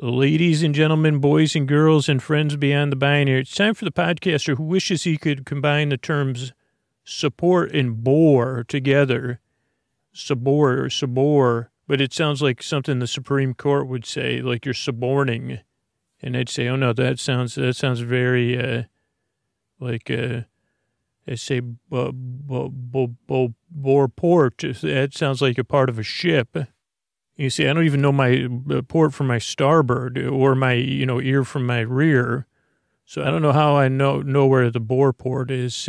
Ladies and gentlemen, boys and girls, and friends beyond the binary, it's time for the podcaster who wishes he could combine the terms support and bore together. Sabor, but it sounds like something the Supreme Court would say, like you're suborning. And I'd say, oh no, that sounds very, I say, bore port. That sounds like a part of a ship. You see, I don't even know my port from my starboard or my, ear from my rear. So I don't know how I know where the bore port is.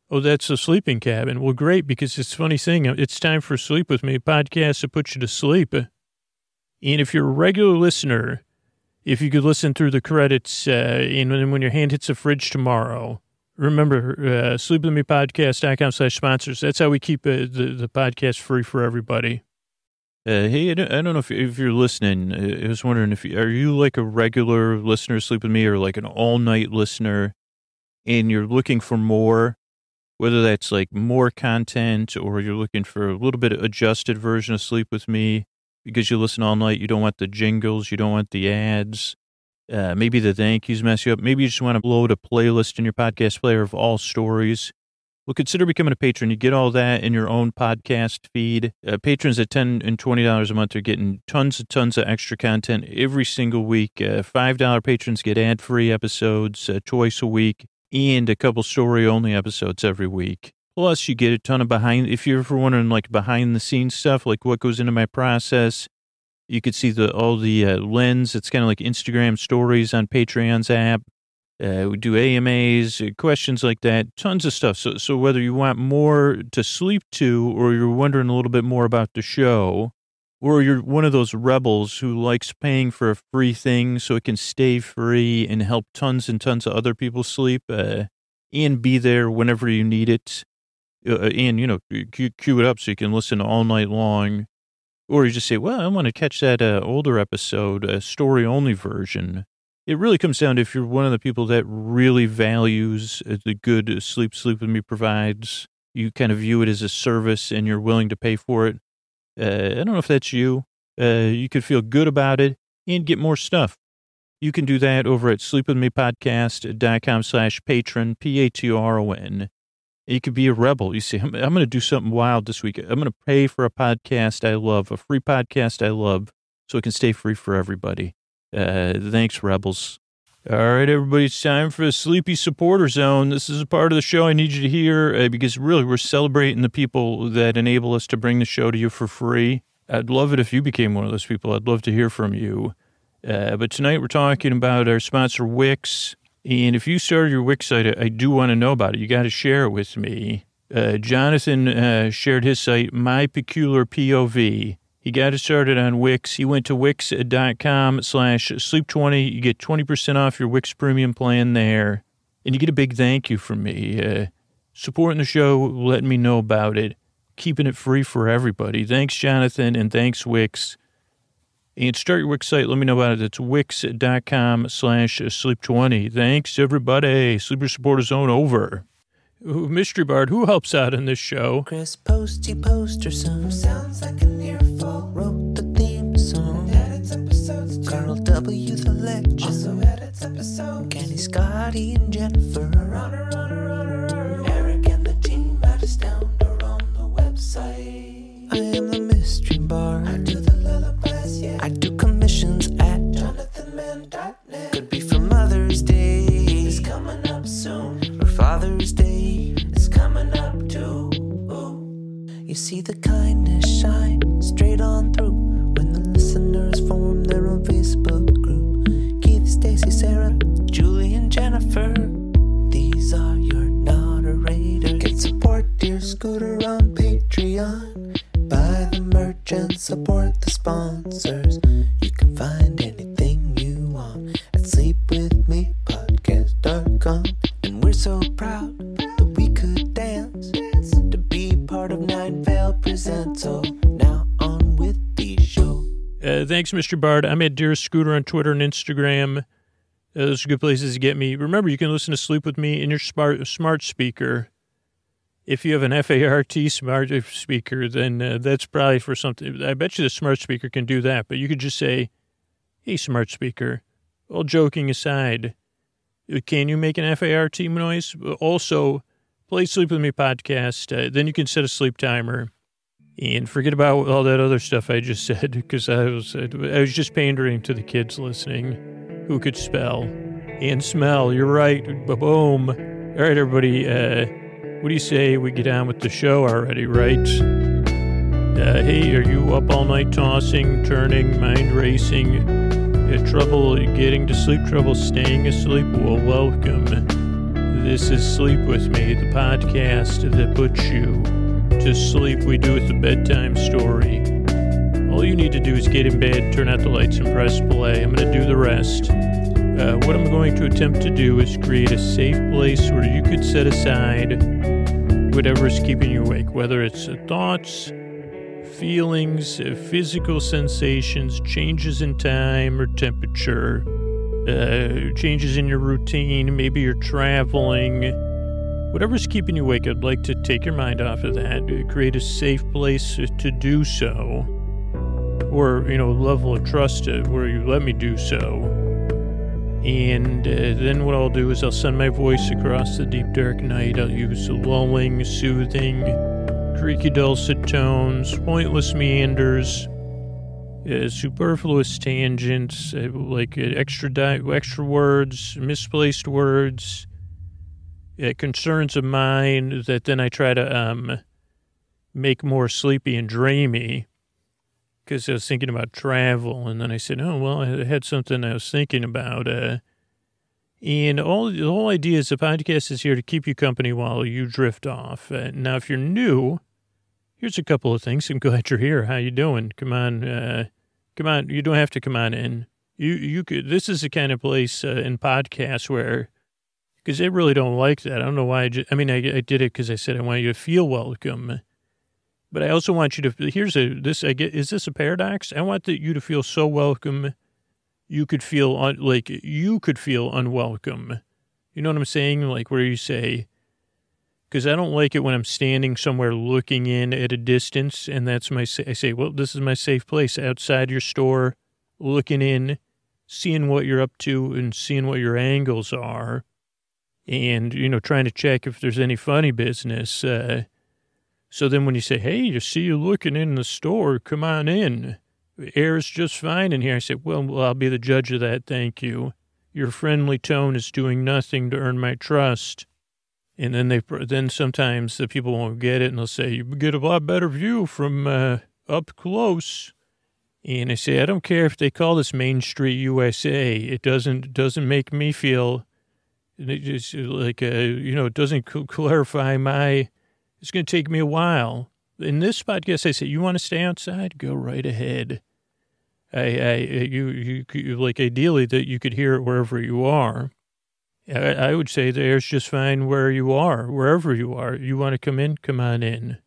Oh, that's the sleeping cabin. Well, great, because it's a funny thing. It's time for Sleep With Me, a podcast to put you to sleep. And if you're a regular listener, if you could listen through the credits and when your hand hits the fridge tomorrow, remember, sleepwithmepodcast.com/sponsors. That's how we keep the podcast free for everybody. Hey, I don't know if you're listening. I was wondering are you like a regular listener, Sleep With Me, or like an all-night listener, and you're looking for more, whether that's like more content or you're looking for a little bit of adjusted version of Sleep With Me because you listen all night. You don't want the jingles. You don't want the ads. Maybe the thank yous mess you up. Maybe you just want to load a playlist in your podcast player of all stories. Well, consider becoming a patron. You get all that in your own podcast feed. Patrons at $10 and $20 a month are getting tons of extra content every single week. $5 patrons get ad-free episodes twice a week and a couple story-only episodes every week. Plus, you get a ton of if you're ever wondering, like, behind-the-scenes stuff, like what goes into my process, you could see all the lens. It's kind of like Instagram stories on Patreon's app. We do AMAs, questions like that, tons of stuff. So whether you want more to sleep to or you're wondering a little bit more about the show, or you're one of those rebels who likes paying for a free thing so it can stay free and help tons and tons of other people sleep and be there whenever you need it, and, cue it up so you can listen all night long. Or you just say, well, I want to catch that older episode, a story-only version. It really comes down to if you're one of the people that really values the good Sleep With Me provides, you kind of view it as a service and you're willing to pay for it. I don't know if that's you. You could feel good about it and get more stuff. You can do that over at sleepwithmepodcast.com/patron, Patron. You could be a rebel. You say, I'm going to do something wild this week. I'm going to pay for a podcast I love, a free podcast I love, so it can stay free for everybody. Thanks, rebels. All right, everybody, it's time for the Sleepy Supporter Zone. This is a part of the show I need you to hear because really we're celebrating the people that enable us to bring the show to you for free. I'd love it if you became one of those people. I'd love to hear from you. But tonight we're talking about our sponsor, Wix. And if you started your Wix site, I do want to know about it. You got to share it with me. Jonathan shared his site, My Peculiar POV. He got it started on Wix. He went to wix.com/sleep20. You get 20% off your Wix premium plan there. And you get a big thank you from me. Supporting the show, letting me know about it, keeping it free for everybody. Thanks, Jonathan, and thanks, Wix. And start your Wix site. Let me know about it. It's wix.com/sleep20. Thanks, everybody. Sleeper Supporter Zone over. Ooh, Mystery Bard, who helps out in this show? Chris Posty Poster Son sounds like an earful. Wrote the theme song. Edits episodes too. Carl W. the Legend also edits episodes. Kenny, Scotty, and Jennifer. Runner. Eric and the team at Astoundr on the website. I am the Mystery Bard. I do the lullabies, yeah. I do commissions at jonathanmann.net. Could be for Mother's Day. It's coming up soon. Or Father's Day. It's coming up too. You see the kindness shine straight on through when the listeners form their own Facebook group. Keith, Stacy, Sarah, Julie, and Jennifer. These are your moderators. Get support, dear Scooter, on Patreon. Buy the merch and support the sponsors. You can find anything you want at sleepwithmepodcast.com. And we're so proud that we could dance to be part of Nine Vale Presents. So now on with the show. Thanks, Mr. Bard. I'm at Dear Scooter on Twitter and Instagram. Those are good places to get me. Remember, you can listen to Sleep With Me in your smart speaker. If you have an FART smart speaker, then that's probably for something. I bet you the smart speaker can do that. But you could just say, Hey, smart speaker, all joking aside, can you make an FART noise? Also, play Sleep With Me podcast. Then you can set a sleep timer. And forget about all that other stuff I just said, because I was just pandering to the kids listening who could spell and smell. You're right. Boom. All right, everybody. What do you say we get on with the show already, right? Hey, are you up all night tossing, turning, mind racing, trouble getting to sleep, trouble staying asleep? Well, welcome. This is Sleep With Me, the podcast that puts you to sleep. We do it the bedtime story. All you need to do is get in bed, turn out the lights, and press play. I'm going to do the rest. What I'm going to attempt to do is create a safe place where you could set aside whatever is keeping you awake, whether it's thoughts, feelings, physical sensations, changes in time or temperature, changes in your routine, maybe you're traveling. Whatever's keeping you awake, I'd like to take your mind off of that, create a safe place to do so, or, level of trust where you let me do so. And then what I'll do is I'll send my voice across the deep, dark night. I'll use lulling, soothing, creaky, dulcet tones, pointless meanders, superfluous tangents, extra words, misplaced words, concerns of mine that then I try to make more sleepy and dreamy, because I was thinking about travel, and then I said, oh, well, I had something I was thinking about. And the whole idea is the podcast is here to keep you company while you drift off. Now, if you're new, here's a couple of things. I'm glad you're here. How you doing? Come on. You don't have to come on in. You could. This is the kind of place in podcasts where, because they really don't like that. I don't know why. I did it because I said I want you to feel welcome. But I also want you to, is this a paradox? I want you to feel so welcome, you could feel unwelcome. You know what I'm saying? Like where you say, because I don't like it when I'm standing somewhere looking in at a distance, and I say, well, this is my safe place outside your store, looking in, seeing what you're up to and seeing what your angles are, and, trying to check if there's any funny business. So then when you say, hey, you see you looking in the store, come on in. Air's just fine in here. I say, well, I'll be the judge of that, thank you. Your friendly tone is doing nothing to earn my trust. And then sometimes the people won't get it, and they'll say, you get a lot better view from up close. And I say, I don't care if they call this Main Street USA. It doesn't make me feel, it just it doesn't clarify my... It's going to take me a while. In this podcast, I say, you want to stay outside? Go right ahead. You ideally that you could hear it wherever you are. I would say the air's just fine where you are, wherever you are. You want to come in? Come on in.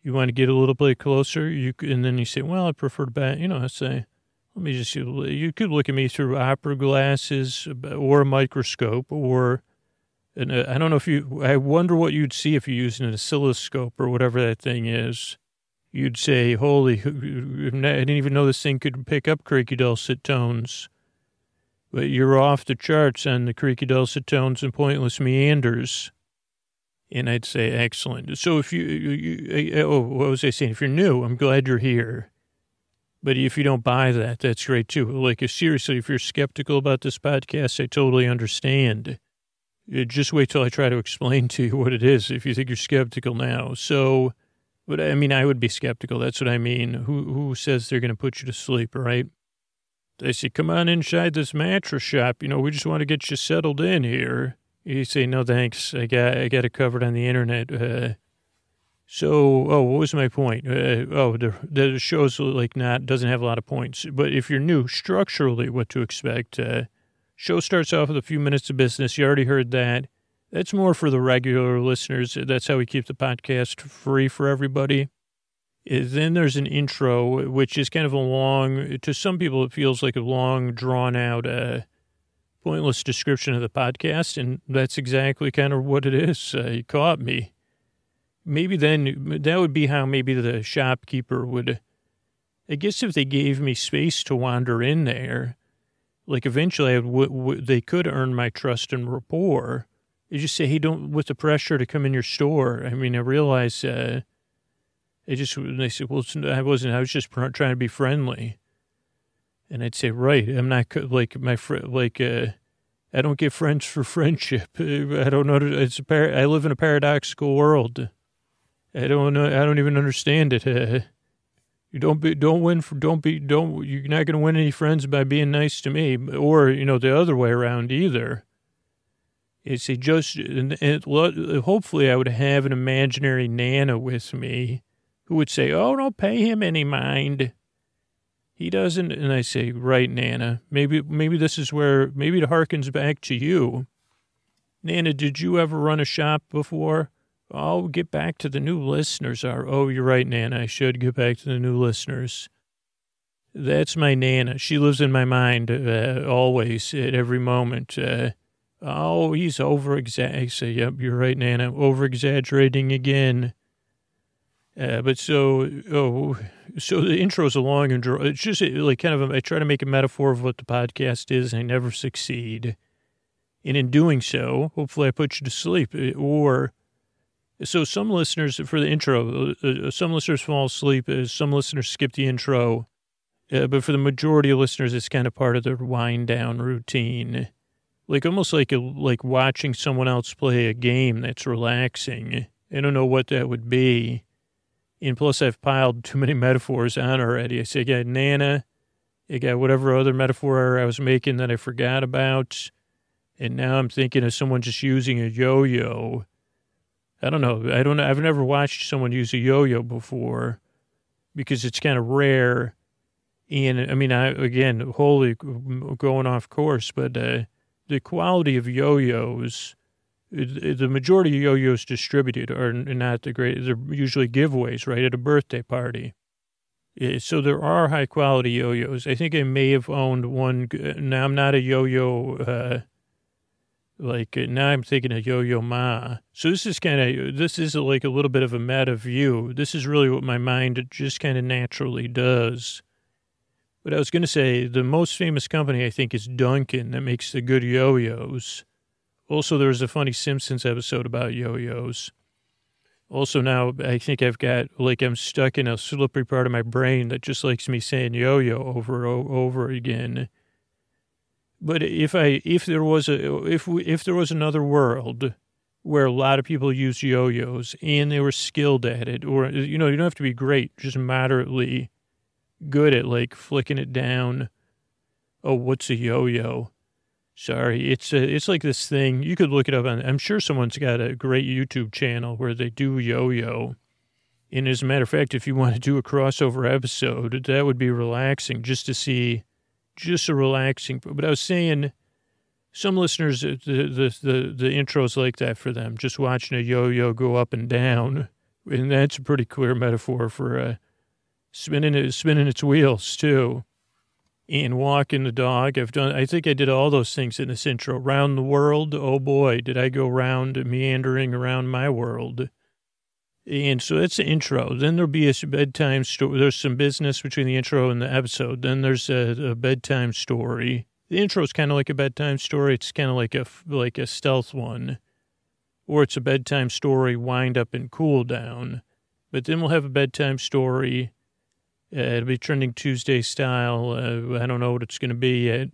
You want to get a little bit closer? And then you say, well, I prefer back. I say, let me just, you could look at me through opera glasses or a microscope or... And I don't know I wonder what you'd see if you used an oscilloscope or whatever that thing is. You'd say, holy, I didn't even know this thing could pick up creaky dulcet tones. But you're off the charts on the creaky dulcet tones and pointless meanders. And I'd say, excellent. So if what was I saying? If you're new, I'm glad you're here. But if you don't buy that, that's great too. Seriously, if you're skeptical about this podcast, I totally understand. Just wait till I try to explain to you what it is if you think you're skeptical now. So, but I would be skeptical. That's what I mean. Who says they're going to put you to sleep, right? They say, come on inside this mattress shop. We just want to get you settled in here. You say, no, thanks. I got it covered on the internet. What was my point? The show's doesn't have a lot of points. But if you're new, structurally, what to expect, show starts off with a few minutes of business. You already heard that. That's more for the regular listeners. That's how we keep the podcast free for everybody. Then there's an intro, which is kind of a long, to some people it feels like a long, drawn-out, pointless description of the podcast, and that's exactly kind of what it is. You caught me. Maybe then, that would be how maybe the shopkeeper would, I guess if they gave me space to wander in there, like eventually they could earn my trust and rapport. You just say, hey, don't, with the pressure to come in your store. I mean, I realize, they said, well, I was just trying to be friendly. And I'd say, right, I'm not like my friend, I don't get friends for friendship. I don't know. I live in a paradoxical world. I don't know. I don't even understand it. You're not going to win any friends by being nice to me, or, the other way around either. It's hopefully I would have an imaginary Nana with me who would say, oh, don't pay him any mind. He doesn't. And I say, right, Nana, maybe this is maybe it harkens back to you. Nana, did you ever run a shop before? Oh, get back to the new listeners. Oh, you're right, Nana. I should get back to the new listeners. That's my Nana. She lives in my mind always, at every moment. Oh, he's over-exaggerating. I say, yep, you're right, Nana. Over-exaggerating again. So the intro is a long and drawn. It's just like kind of I try to make a metaphor of what the podcast is, and I never succeed. And in doing so, hopefully I put you to sleep. So some listeners, for the intro, some listeners fall asleep, some listeners skip the intro. But for the majority of listeners, it's kind of part of their wind down routine. Like almost like watching someone else play a game that's relaxing. I don't know what that would be. And plus I've piled too many metaphors on already. I say, I got Nana. I got whatever other metaphor I was making that I forgot about. And now I'm thinking of someone just using a yo-yo. I don't know. I've never watched someone use a yo-yo before because it's kind of rare. And I mean, wholly going off course, but the quality of yo-yos, the majority of yo-yos distributed are not the great. They're usually giveaways, right, at a birthday party. So there are high-quality yo-yos. I think I may have owned one. Now, I'm not a yo-yo, now I'm thinking of Yo-Yo Ma. So this is like a little bit of a meta view. This is really what my mind just kind of naturally does. But I was going to say the most famous company, I think, is Dunkin' that makes the good yo-yos. Also, there was a funny Simpsons episode about yo-yos. Also, now I think I've got, I'm stuck in a slippery part of my brain that just likes me saying yo-yo over and over again. But if there was another world where a lot of people use yo-yos and they were skilled at it, or, you don't have to be great, just moderately good at flicking it down. Oh, what's a yo-yo? Sorry. It's like this thing. You could look it up I'm sure someone's got a great YouTube channel where they do yo-yo. And as a matter of fact, if you want to do a crossover episode, that would be relaxing just to see. Just a relaxing, but I was saying, some listeners, the intro's like that for them, just watching a yo-yo go up and down, and that's a pretty clear metaphor for spinning its wheels too, and walking the dog. I think I did all those things in this intro. Round the world, oh boy, did I go meandering around my world. And so that's the intro. Then there'll be a bedtime story. There's some business between the intro and the episode. Then there's a bedtime story. The intro is kind of like a bedtime story. It's kind of like a stealth one. Or it's a bedtime story, wind up and cool down. But then we'll have a bedtime story. It'll be Trending Tuesday style. I don't know what it's going to be yet.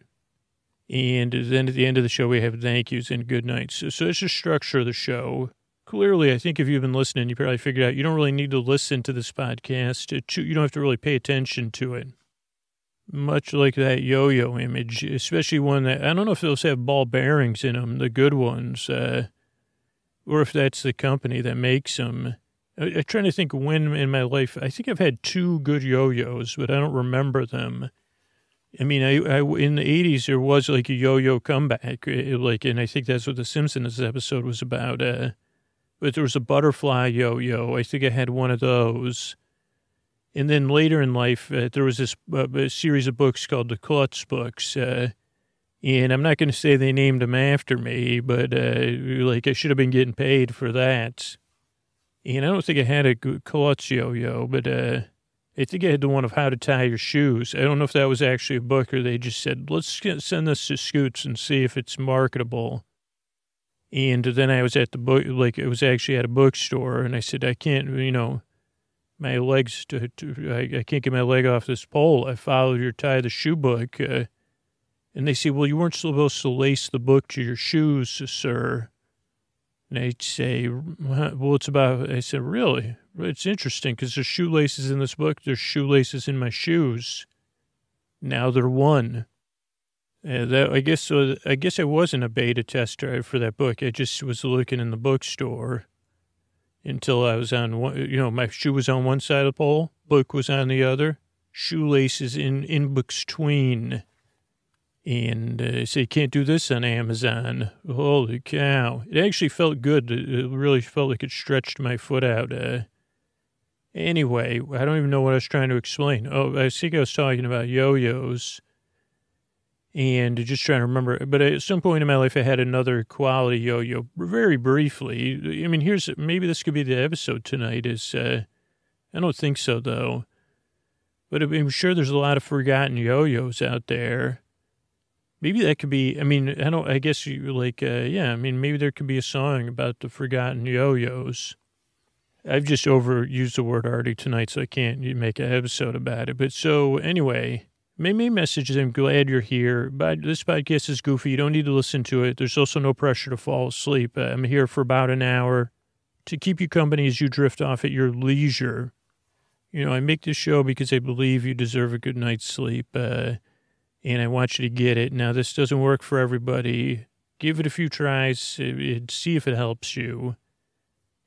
And then at the end of the show, we have thank yous and good nights. So that's the structure of the show. Clearly, I think if you've been listening, you probably figured out you don't really need to listen to this podcast. You don't have to really pay attention to it. Much like that yo-yo image, especially one that, I don't know if those have ball bearings in them, the good ones, or if that's the company that makes them. I'm trying to think when in my life, I think I've had 2 good yo-yos, but I don't remember them. I mean, I in the 80s, there was like a yo-yo comeback, and I think that's what the Simpsons episode was about, but there was a butterfly yo-yo. I think I had one of those. And then later in life, there was this a series of books called the Klutz books. And I'm not going to say they named them after me, but I should have been getting paid for that. And I don't think I had a Klutz yo-yo, but I I think I had the one of How to Tie Your Shoes. I don't know if that was actually a book or they just said, let's send this to Scoots and see if it's marketable. And then I was at the book, like it was actually at a bookstore, and I said, I can't, my legs, I can't get my leg off this pole. I followed your Tie the Shoe book. And they say, well, you weren't supposed to lace the book to your shoes, sir. And I'd say, well, it's about, I said, really? It's interesting because there's shoelaces in this book. There's shoelaces in my shoes. Now they're one. I guess I wasn't a beta tester for that book. I just was looking in the bookstore until I was on one, my shoe was on one side of the pole, book was on the other, shoelaces in between. And I said, you can't do this on Amazon. Holy cow. It actually felt good. It really felt like it stretched my foot out. Anyway, I don't even know what I was trying to explain. Oh, I think I was talking about yo-yos and just trying to remember. But at some point in my life, I had another quality yo-yo very briefly. I mean, maybe this could be the episode tonight I don't think so, though. But I'm sure there's a lot of forgotten yo-yos out there. Maybe that could be, maybe there could be a song about the forgotten yo-yos. I've just overused the word already tonight, so I can't make an episode about it. But so anyway, maybe message I'm glad you're here. But this podcast is goofy. You don't need to listen to it. There's also no pressure to fall asleep. I'm here for about an hour to keep you company as you drift off at your leisure. I make this show because I believe you deserve a good night's sleep. And I want you to get it. Now, this doesn't work for everybody. Give it a few tries. See if it helps you.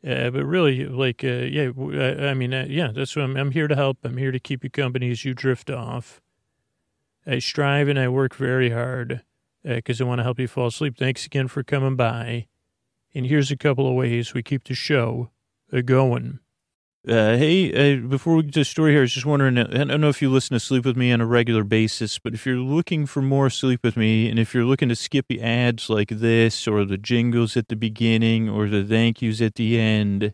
But really, that's what I'm here to help. I'm here to keep you company as you drift off. I strive and I work very hard because I want to help you fall asleep. Thanks again for coming by. And here's a couple of ways we keep the show going. Hey, before we get to the story here, I was just wondering, I don't know if you listen to Sleep With Me on a regular basis, but if you're looking for more Sleep With Me, and if you're looking to skip the ads like this, or the jingles at the beginning, or the thank yous at the end,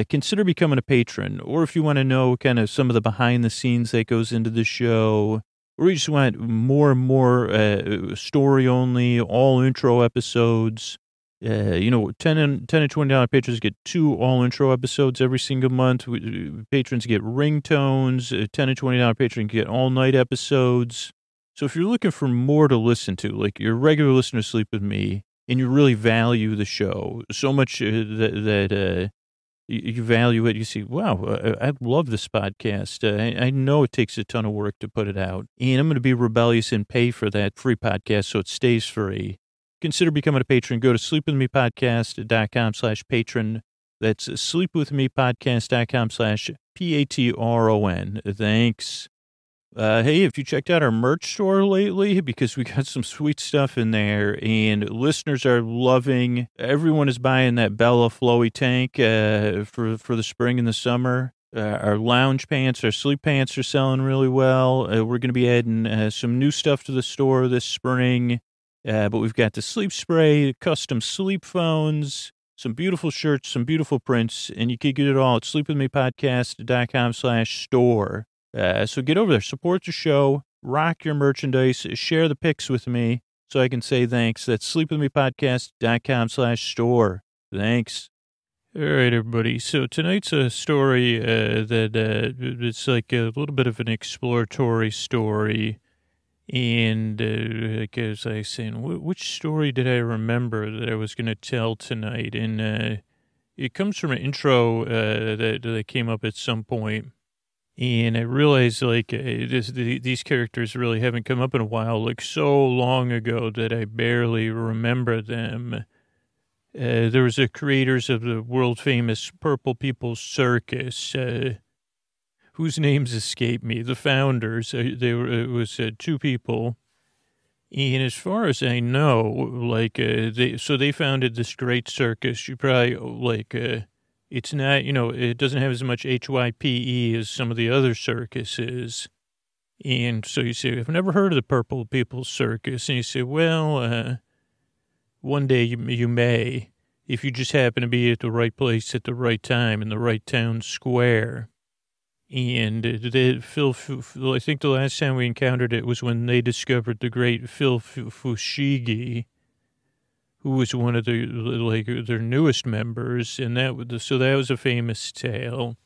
consider becoming a patron. Or if you want to know kind of some of the behind the scenes that goes into the show, or you just want more and more story only, all intro episodes, $10 and $20 patrons get 2 all intro episodes every single month. Patrons get ringtones. $10 and $20 patrons get all night episodes. So if you're looking for more to listen to, like your regular listener Sleep With Me, and you really value the show so much that you value it, you see, wow, I love this podcast. I know it takes a ton of work to put it out, and I'm going to be rebellious and pay for that free podcast so it stays free. Consider becoming a patron. Go to sleepwithmepodcast.com/patron. That's sleepwithmepodcast.com/patron. Thanks. Hey, if you checked out our merch store lately, because we got some sweet stuff in there and listeners are loving, everyone is buying that Bella Flowy tank for the spring and the summer. Our lounge pants, our sleep pants are selling really well. We're going to be adding some new stuff to the store this spring. But we've got the sleep spray, custom sleep phones, some beautiful shirts, some beautiful prints, and you can get it all at sleepwithmepodcast.com/store. So get over there, support the show, rock your merchandise, share the pics with me so I can say thanks. That's sleepwithmepodcast.com/store. Thanks. All right, everybody. So tonight's a story that it's like a little bit of an exploratory story. And as I was saying, which story did I remember that I was going to tell tonight? And it comes from an intro that came up at some point. And I realized these characters really haven't come up in a while, like so long ago that I barely remember them. There was the creators of the world famous Purple People Circus, whose names escape me, the founders. It was 2 people. And as far as I know, they founded this great circus. You probably, it's not, it doesn't have as much HYPE as some of the other circuses. And so you say, I've never heard of the Purple People Circus. And you say, well, one day you may, if you just happen to be at the right place at the right time in the right town square. And I think the last time we encountered it was when they discovered the great Phil Fushigi, who was one of their newest members, and that was a famous tale.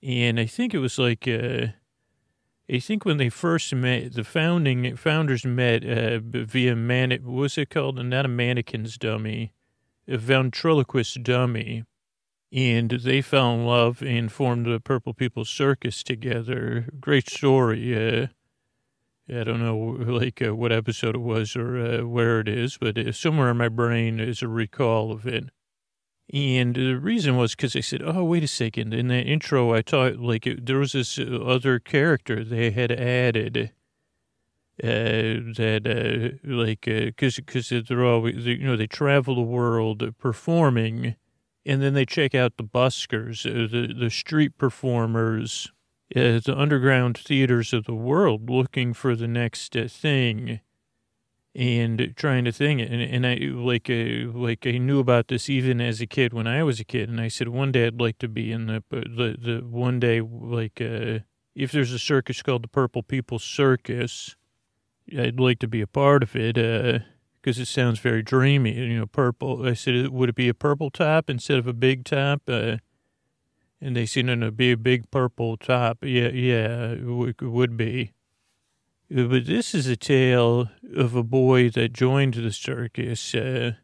And I think it was I think when they first met, the founders met via what was it called? Not a mannequin's dummy, a ventriloquist dummy. And they fell in love and formed the Purple People Circus together. Great story. I don't know what episode it was or where it is, but somewhere in my brain is a recall of it. And the reason was because they said, oh, wait a second. In that intro, I thought there was this other character they had added because they're always, they travel the world performing, and then they check out the buskers, the street performers, the underground theaters of the world looking for the next thing. And trying to think, and I I knew about this even as a kid when I was a kid, and I said one day I'd like to be in the one day if there's a circus called the Purple People Circus, I'd like to be a part of it because it sounds very dreamy. Purple. I said, would it be a purple top instead of a big top? And they said, no, it'd be a big purple top. Yeah, it would be. But this is a tale of a boy that joined the circus, a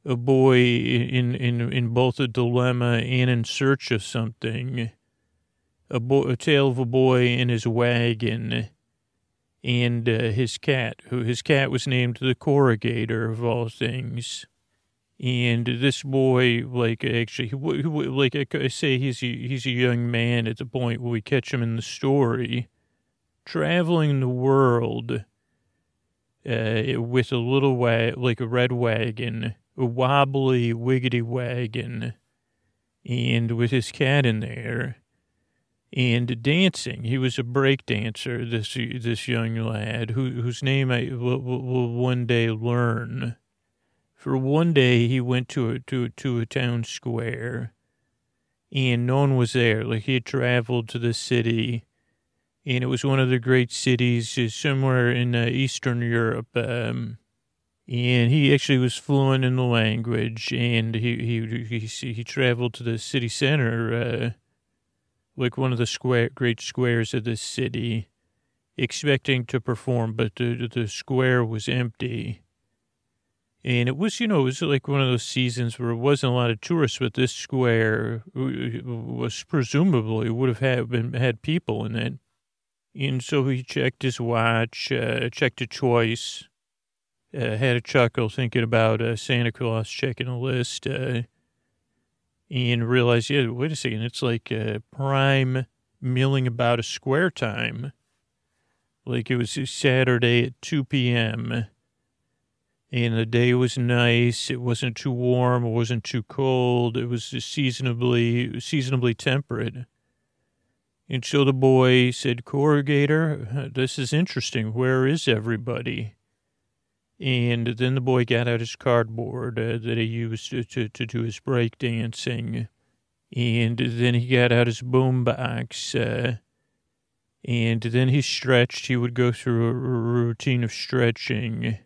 boy in both a dilemma and in search of something, a tale of a boy in his wagon and his cat, his cat was named the Corrugator of all things. And this boy, actually, I say, he's a young man at the point where we catch him in the story, traveling the world with a little a red wagon, a wobbly, wiggity wagon, and with his cat in there, and dancing. He was a break dancer, this young lad, whose name I will one day learn. For one day, he went to a town square, and no one was there. He had traveled to the city, and it was one of the great cities somewhere in Eastern Europe. And he actually was fluent in the language, and he traveled to the city center, one of the great squares of the city, expecting to perform, but the square was empty. And it was, it was one of those seasons where it wasn't a lot of tourists, but this square was presumably would have had people in it. And so he checked his watch, checked it twice, had a chuckle thinking about Santa Claus checking a list, and realized, yeah, wait a second, it's prime milling about a square time. It was Saturday at 2 p.m., and the day was nice. It wasn't too warm. It wasn't too cold. It was just seasonably temperate. And so the boy said, Corrugator, this is interesting. Where is everybody? And then the boy got out his cardboard that he used to do his break dancing. And then he got out his boombox. And then he stretched. He would go through a routine of stretching.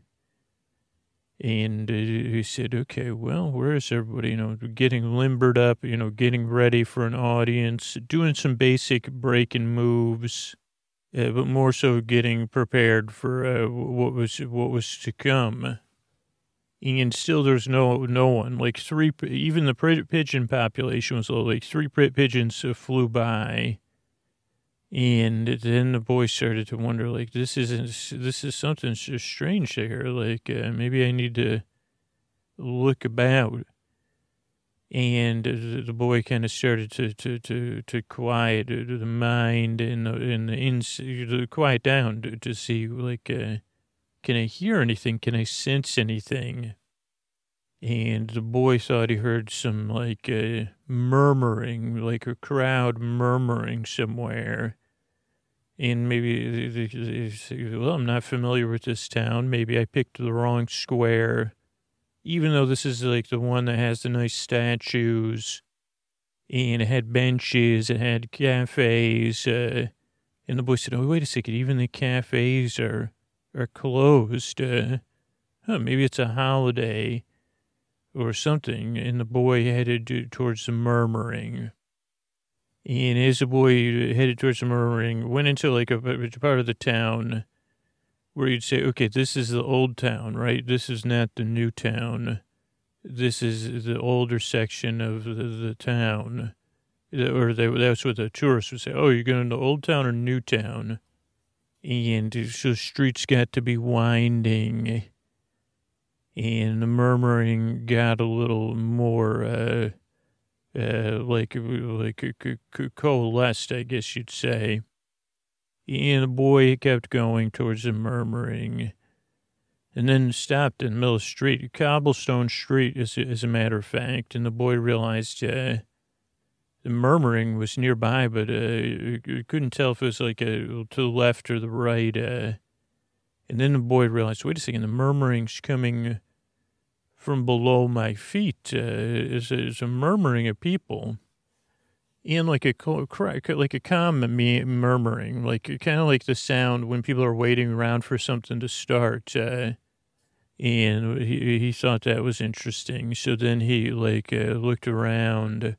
And he said, okay, well, where is everybody? Getting limbered up, getting ready for an audience, doing some basic breaking moves, but more so getting prepared for what was to come. And still there's no one. Even the pigeon population was low. 3 pigeons flew by. And then the boy started to wonder, this is something strange here. Maybe I need to look about. And the boy kind of started to quiet the mind and to quiet down to see, can I hear anything? Can I sense anything? And the boy thought he heard some murmuring, a crowd murmuring somewhere. And maybe, well, I'm not familiar with this town. Maybe I picked the wrong square, even though this is the one that has the nice statues and it had benches, it had cafes, and the boy said, oh, wait a second, even the cafes are closed. Maybe it's a holiday or something. And the boy headed towards the murmuring. And as the boy headed towards the murmuring, went into like a part of the town where you'd say, okay, this is the old town, right? This is not the new town. This is the older section of the town. Or that's what the tourists would say. Oh, you're going to Old Town or New Town? And so streets got to be winding. And the murmuring got a little more, like coalesced, I guess you'd say. And the boy kept going towards the murmuring. And then stopped in the middle of the street, a cobblestone street, as a matter of fact. And the boy realized the murmuring was nearby, but you couldn't tell if it was like to the left or the right. And then the boy realized, wait a second, the murmuring's coming from below my feet. Is a murmuring of people. And like a calm murmuring, like kind of like the sound when people are waiting around for something to start. And he thought that was interesting. So then he looked around,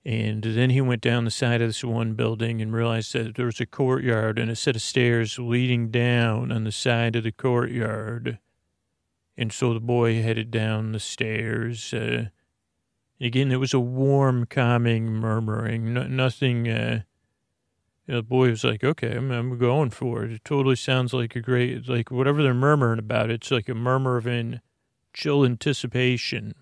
and then he went down the side of this one building and realized that there was a courtyard and a set of stairs leading down on the side of the courtyard. And so the boy headed down the stairs. Again, it was a warm, calming murmuring. Nothing. The boy was like, "Okay, I'm going for it." It totally sounds like a great, like whatever they're murmuring about. It's like a murmur of chill anticipation.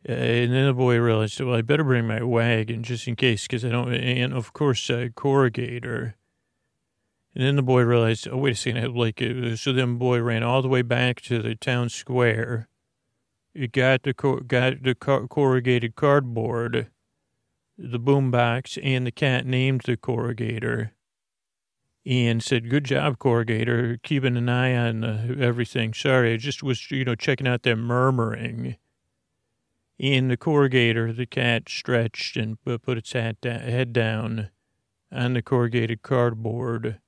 And then the boy realized, well, I better bring my wagon just in case, because I don't. And of course, corrugator. And then the boy realized, oh, wait a second, so then the boy ran all the way back to the town square. It got the corrugated cardboard, the boombox, and the cat named the corrugator, and said, "Good job, corrugator, keeping an eye on everything. Sorry, I just was, checking out that murmuring." And the corrugator, the cat, stretched and put its head down on the corrugated cardboard.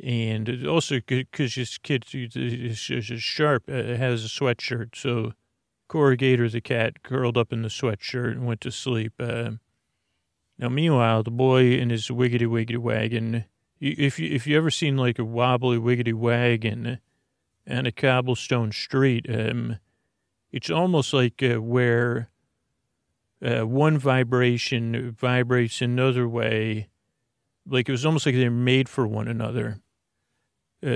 And also, because this kid is sharp, has a sweatshirt, so Corrugator the cat curled up in the sweatshirt and went to sleep. Now, meanwhile, the boy in his wiggity wagon, if you ever seen like a wobbly wiggity wagon on a cobblestone street, it's almost like where one vibration vibrates another way. Like it was almost like they were made for one another.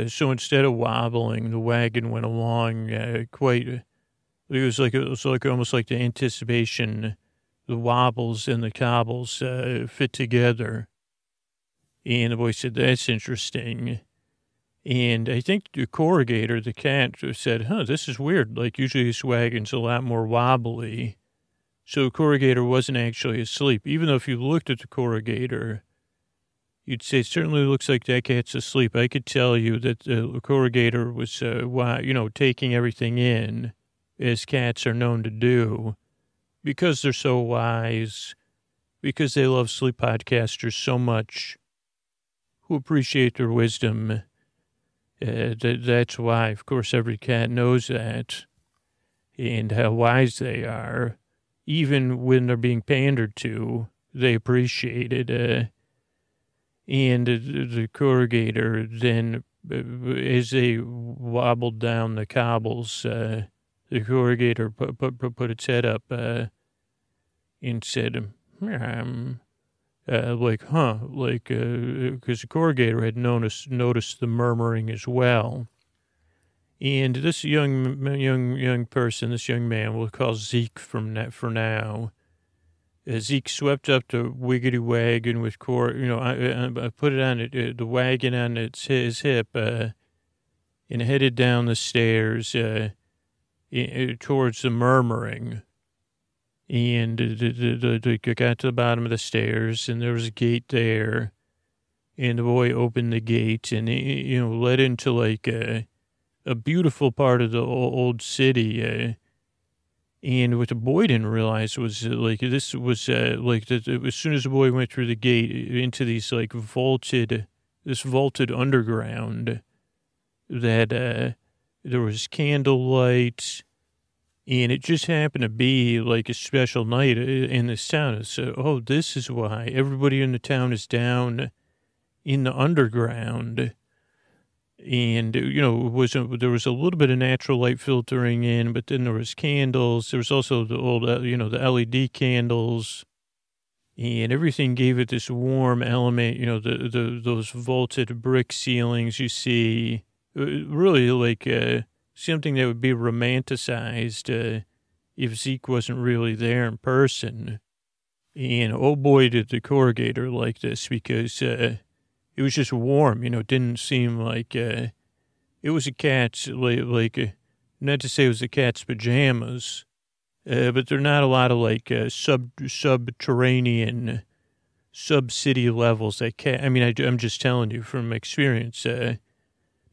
So instead of wobbling, the wagon went along quite. It was like almost like the anticipation, the wobbles and the cobbles fit together. And the boy said, "That's interesting." And I think the corrugator, the cat, said, "This is weird. Like usually this wagon's a lot more wobbly." So the corrugator wasn't actually asleep, even though if you looked at the corrugator, you'd say, it certainly looks like that cat's asleep. I could tell you that the corrugator was, taking everything in, as cats are known to do, because they're so wise, because they love sleep podcasters so much, who appreciate their wisdom. That's why, of course, every cat knows that, and how wise they are. Even when they're being pandered to, they appreciate it. And the corrugator then, as they wobbled down the cobbles, the corrugator put its head up and said, because the corrugator had noticed the murmuring as well. And this young person, this young man, we'll call Zeke for now. Zeke swept up the wiggity wagon with put it on the wagon on his hip, and headed down the stairs towards the murmuring. And they got to the bottom of the stairs, and there was a gate there. And the boy opened the gate, and it, led into like a beautiful part of the old city. And what the boy didn't realize was like this was as soon as the boy went through the gate into these like vaulted underground, that there was candlelight, and it just happened to be like a special night in this town. So, oh, this is why everybody in the town is down in the underground. And, there was a little bit of natural light filtering in, but then there was candles. There was also the old, the LED candles, and everything gave it this warm element, those vaulted brick ceilings you see, really like something that would be romanticized if Zeke wasn't really there in person. And oh boy, did the corrugator like this, because it was just warm, it didn't seem like it was a cat's, not to say it was a cat's pajamas, but there are not a lot of like subterranean, sub-city levels that cat. I mean, I'm just telling you from experience. Now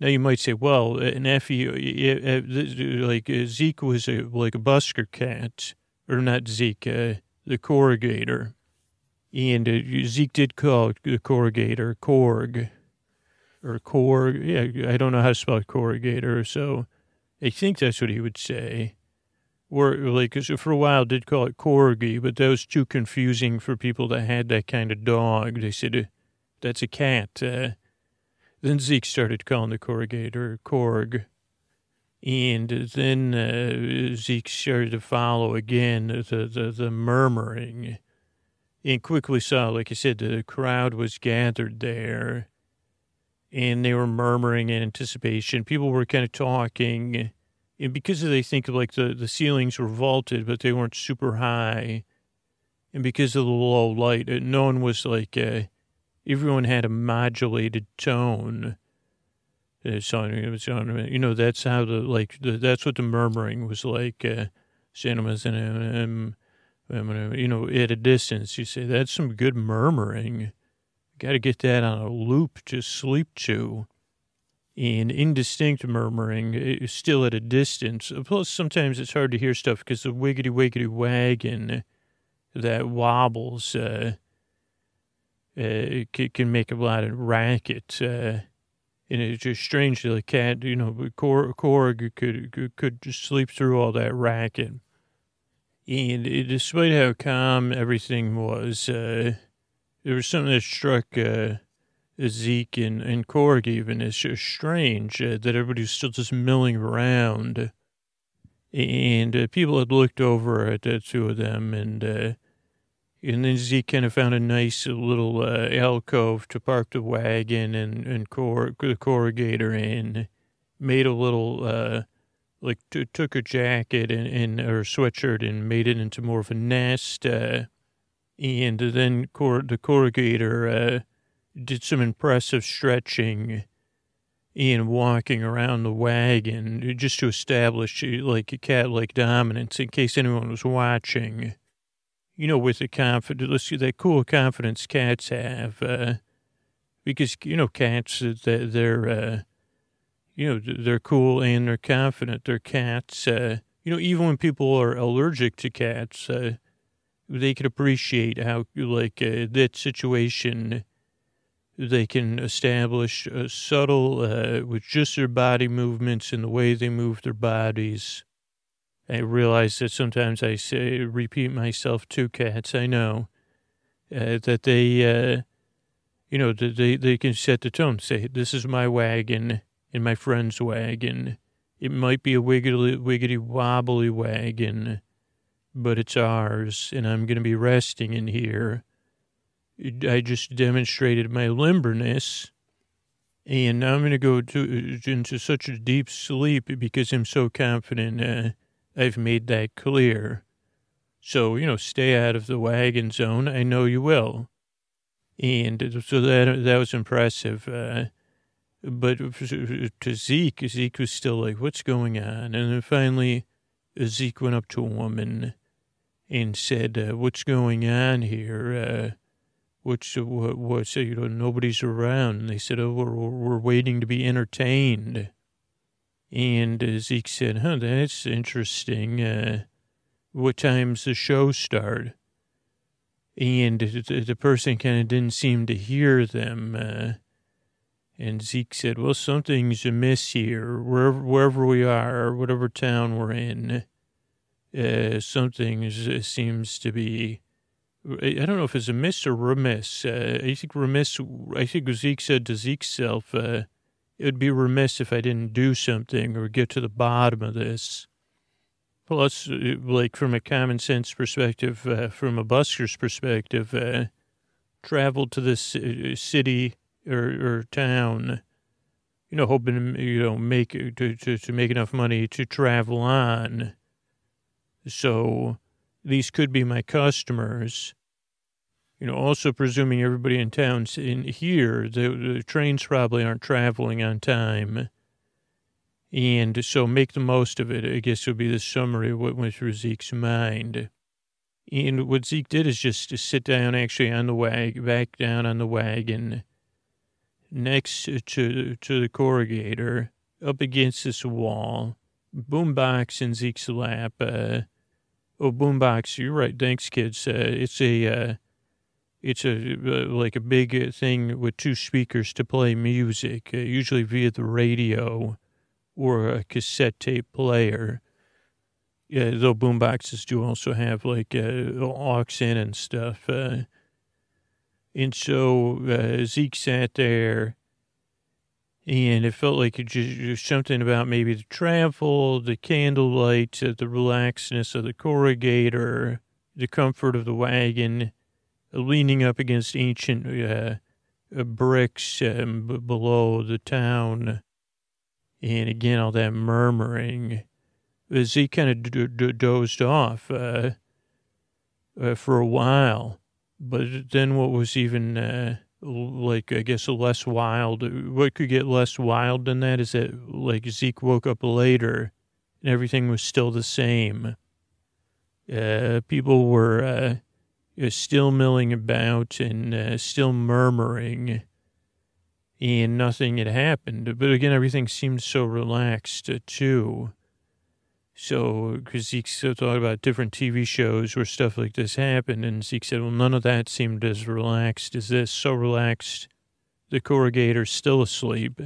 you might say, well, an Effie, Zeke was like a busker cat, or not Zeke, the corrugator. And Zeke did call the corrugator Korg, or Korg. Yeah, I don't know how to spell corrugator, so I think that's what he would say. Or like, 'cause for a while did call it Corgi, but that was too confusing for people that had that kind of dog. They said, that's a cat. Then Zeke started calling the corrugator Korg. And then Zeke started to follow again the murmuring. And quickly saw, like I said, the crowd was gathered there, and they were murmuring in anticipation. People were kind of talking, and because they think like the ceilings were vaulted, but they weren't super high, and because of the low light, no one was like, everyone had a modulated tone. That's how that's how that's what the murmuring was like. At a distance, you say, that's some good murmuring. Got to get that on a loop to sleep to. And indistinct murmuring is still at a distance. Plus, sometimes it's hard to hear stuff because the wiggity wagon that wobbles can make a lot of racket. And it's just strange that a cat, Korg could just sleep through all that racket. And despite how calm everything was, there was something that struck Zeke and Korg even as strange, that everybody was still just milling around. And people had looked over at the two of them, and then Zeke kind of found a nice little alcove to park the wagon and the corrugator in, made a little... took a jacket and or sweatshirt and made it into more of a nest. And then the corrugator did some impressive stretching and walking around the wagon just to establish like a cat-like dominance in case anyone was watching. With the confidence, let's see, that cool confidence cats have, because, cats, they're cool and they're confident. They're cats. Even when people are allergic to cats, they can appreciate how, that situation, they can establish a subtle, with just their body movements and the way they move their bodies. I realize that sometimes I repeat myself to cats. I know that they, they can set the tone. Say, this is my wagon. In my friend's wagon. It might be a wiggity wobbly wagon, but it's ours, and I'm going to be resting in here. I just demonstrated my limberness, and now I'm going to go into such a deep sleep because I'm so confident I've made that clear. So, stay out of the wagon zone. I know you will. And so that was impressive. But to Zeke was still like, what's going on? And then finally, Zeke went up to a woman and said, what's going on here? Nobody's around. And they said, oh, we're waiting to be entertained. And Zeke said, that's interesting. what time's the show start? And the person kind of didn't seem to hear them. And Zeke said, well, something's amiss here, wherever we are, or whatever town we're in. Something seems to be, I don't know if it's amiss or remiss. I think remiss, I think Zeke said to Zeke's self, it would be remiss if I didn't do something or get to the bottom of this. Plus, like from a common sense perspective, from a busker's perspective, travel to this city or town, hoping, make to make enough money to travel on. So these could be my customers. Also presuming everybody in town's in here, the trains probably aren't traveling on time. And so make the most of it, I guess would be the summary of what went through Zeke's mind. And what Zeke did is just to sit down actually on the wagon, back down on the wagon, next to the corrugator, up against this wall, boombox in Zeke's lap. Boombox, you're right, thanks, kids. It's a like a big thing with two speakers to play music, usually via the radio or a cassette tape player. Yeah, though boomboxes do also have like aux in and stuff. And so Zeke sat there, and it felt like it just something about maybe the travel, the candlelight, the relaxedness of the corrugator, the comfort of the wagon, leaning up against ancient bricks below the town. And again, all that murmuring. Zeke kind of dozed off for a while. But then what was even, I guess, less wild, what could get less wild than that is that, like, Zeke woke up later and everything was still the same. People were still milling about and still murmuring. And nothing had happened. But again, everything seemed so relaxed, too. So, because Zeke still thought about different TV shows where stuff like this happened, and Zeke said, well, none of that seemed as relaxed as this. So relaxed, the corrugator's still asleep.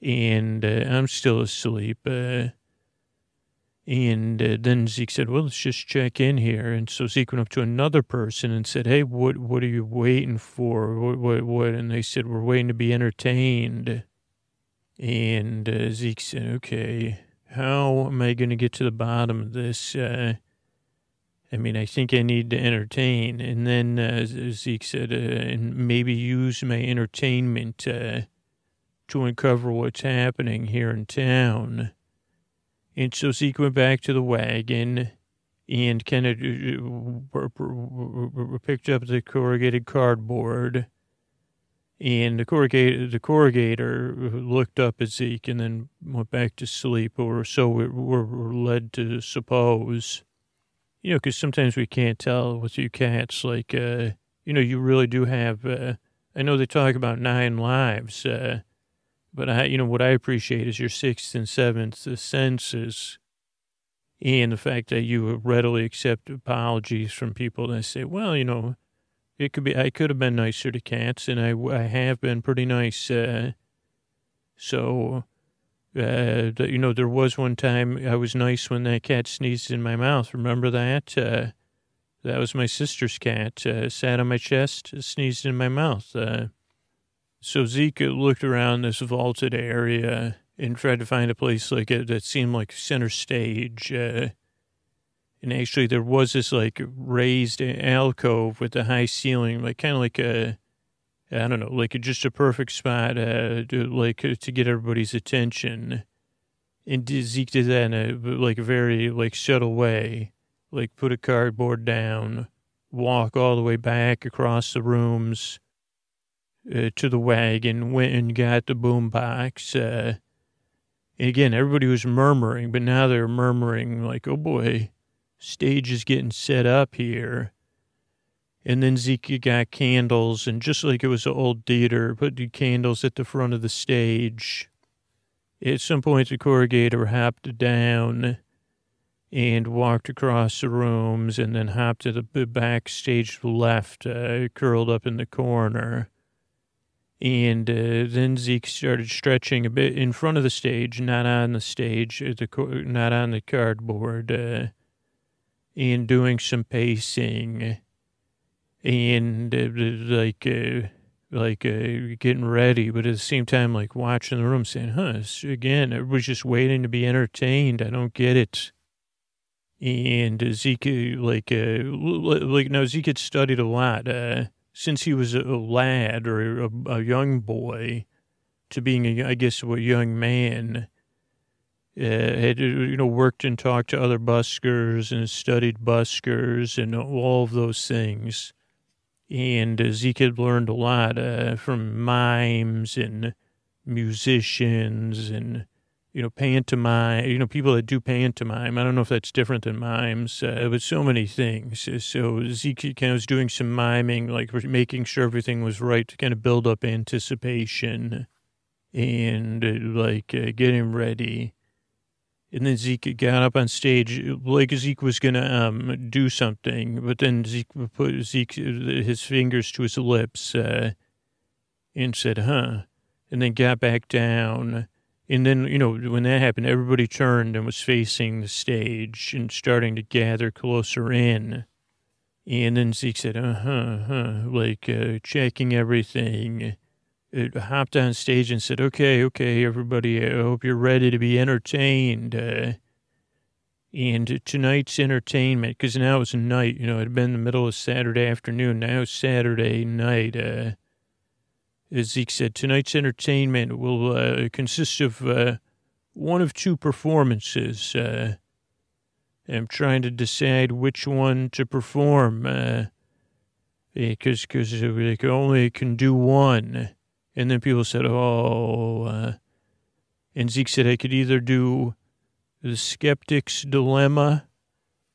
And I'm still asleep. And then Zeke said, well, let's just check in here. And so Zeke went up to another person and said, hey, what are you waiting for? What? And they said, we're waiting to be entertained. And Zeke said, okay, how am I going to get to the bottom of this? I think I need to entertain. And then Zeke said, and maybe use my entertainment to uncover what's happening here in town. And so Zeke went back to the wagon and kind of picked up the corrugated cardboard. And the corrugator looked up at Zeke and then went back to sleep, or so we're led to suppose. Because sometimes we can't tell with you cats, like, you really do have, I know they talk about 9 lives, but what I appreciate is your 6th and 7th senses, and the fact that you readily accept apologies from people that say, well, it could be, I could have been nicer to cats, and I have been pretty nice. There was one time I was nice when that cat sneezed in my mouth. Remember that? That was my sister's cat. Sat on my chest, sneezed in my mouth. So Zeke looked around this vaulted area and tried to find a place like it that seemed like center stage. And actually there was this like raised alcove with a high ceiling, like kind of like just a perfect spot to get everybody's attention. And Zeke did that in a very subtle way, like put a cardboard down, walk all the way back across the rooms, to the wagon, went and got the boombox. And again, everybody was murmuring, but now they're murmuring like, oh boy, stage is getting set up here. And then Zeke got candles, and just like it was an old theater, put the candles at the front of the stage. At some point, the corrugator hopped down, and walked across the rooms and then hopped to the backstage left, curled up in the corner. And then Zeke started stretching a bit in front of the stage, not on the stage, not on the cardboard, and doing some pacing and getting ready, but at the same time, like watching the room saying, again, everybody's just waiting to be entertained. I don't get it. And Zeke, now Zeke had studied a lot since he was a lad or a young boy to being, a young man. Had, worked and talked to other buskers and studied buskers and all of those things. And Zeke had learned a lot from mimes and musicians and, pantomime, people that do pantomime. I don't know if that's different than mimes, but so many things. So Zeke kind of was doing some miming, like making sure everything was right to kind of build up anticipation and getting ready. And then Zeke got up on stage, like Zeke was going to do something, but then Zeke put his fingers to his lips and said, and then got back down. And then, when that happened, everybody turned and was facing the stage and starting to gather closer in. And then Zeke said, checking everything. It hopped on stage and said, okay, everybody, I hope you're ready to be entertained. And tonight's entertainment, because now it's night, it had been the middle of Saturday afternoon, now it's Saturday night. As Zeke said, tonight's entertainment will consist of one of two performances. I'm trying to decide which one to perform, because we only can do one. And then people said, and Zeke said I could either do the skeptic's dilemma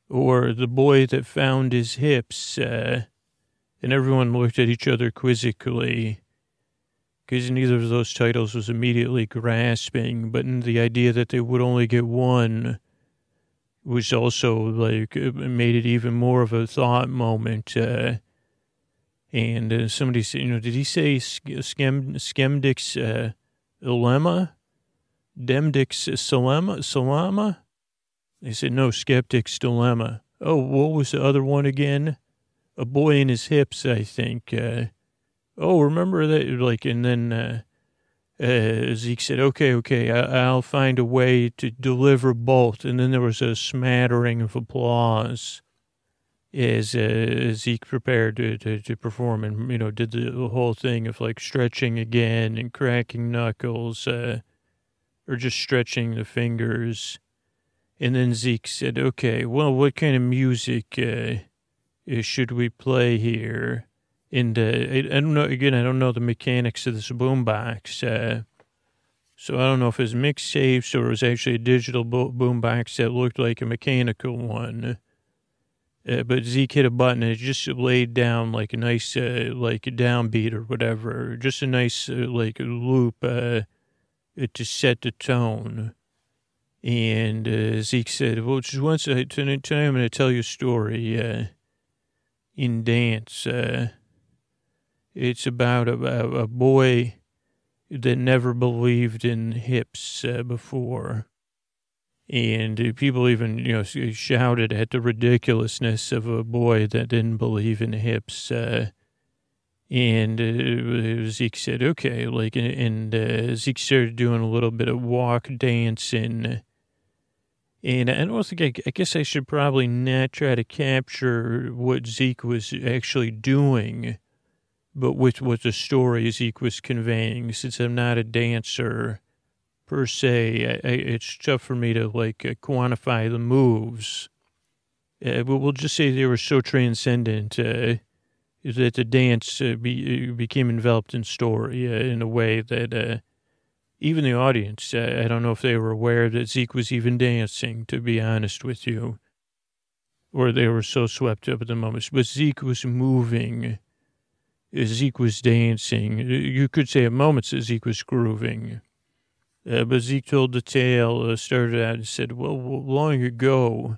or the boy that found his hips. And everyone looked at each other quizzically because neither of those titles was immediately grasping, but the idea that they would only get one was also made it even more of a thought moment. And somebody said, did he say skemdix dilemma? Demdix salama? They said, no, skeptic's dilemma. Oh, what was the other one again? A boy in his hips, I think. Remember that? And then Zeke said, okay, I'll find a way to deliver both. And then there was a smattering of applause as Zeke prepared to perform and, did the whole thing of stretching again and cracking knuckles or just stretching the fingers. And then Zeke said, okay, well, what kind of music should we play here? And I don't know, again, I don't know the mechanics of this boombox. So I don't know if it was mixtapes or it was actually a digital boombox that looked like a mechanical one. But Zeke hit a button and it just laid down a nice, a downbeat or whatever. Just a nice, loop to set the tone. And Zeke said, well, just once, tonight I'm going to tell you a story in dance. It's about a boy that never believed in hips before. And people even, shouted at the ridiculousness of a boy that didn't believe in hips. And Zeke said, okay, and Zeke started doing a little bit of walk dancing. And I don't think, I guess I should probably not try to capture what Zeke was actually doing, but with what the story Zeke was conveying, since I'm not a dancer per se, it's tough for me to quantify the moves. But we'll just say they were so transcendent that the dance became enveloped in story in a way that even the audience, I don't know if they were aware that Zeke was even dancing, to be honest with you, or they were so swept up at the moment. But Zeke was moving. Zeke was dancing. You could say at moments that Zeke was grooving. But Zeke told the tale, started out and said, well, long ago,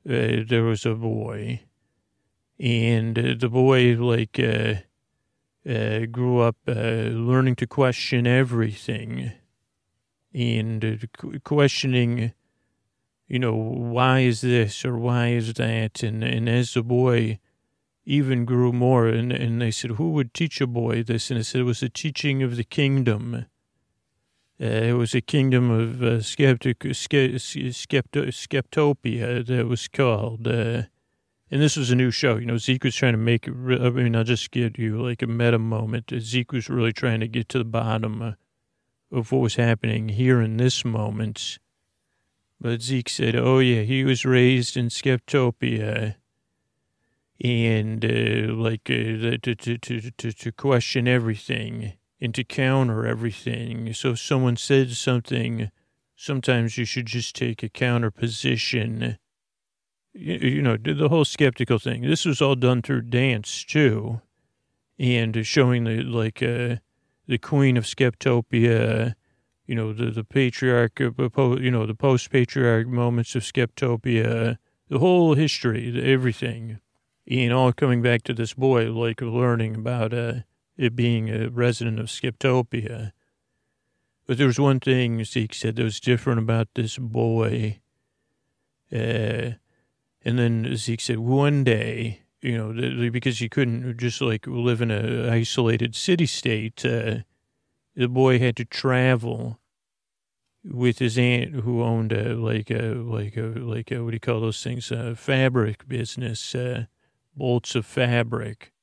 there was a boy, and the boy grew up learning to question everything, and questioning, why is this or why is that, and as the boy even grew more, and they said, who would teach a boy this? And it said it was the teaching of the kingdom. It was a kingdom of skeptopia that was called. And this was a new show. Zeke was trying to make it. I'll just give you like a meta moment. Zeke was really trying to get to the bottom of what was happening here in this moment. But Zeke said, oh, yeah, he was raised in skeptopia. And to question everything and to counter everything. So if someone said something, sometimes you should just take a counter position. The whole skeptical thing. This was all done through dance too, and showing the queen of skeptopia. The patriarch, the post-patriarch moments of skeptopia, the whole history, everything. And all coming back to this boy, learning about it being a resident of Skeptopia. But there was one thing Zeke said that was different about this boy. And then Zeke said one day, because he couldn't just live in an isolated city-state, the boy had to travel with his aunt who owned what do you call those things? Fabric business. Bolts of fabric,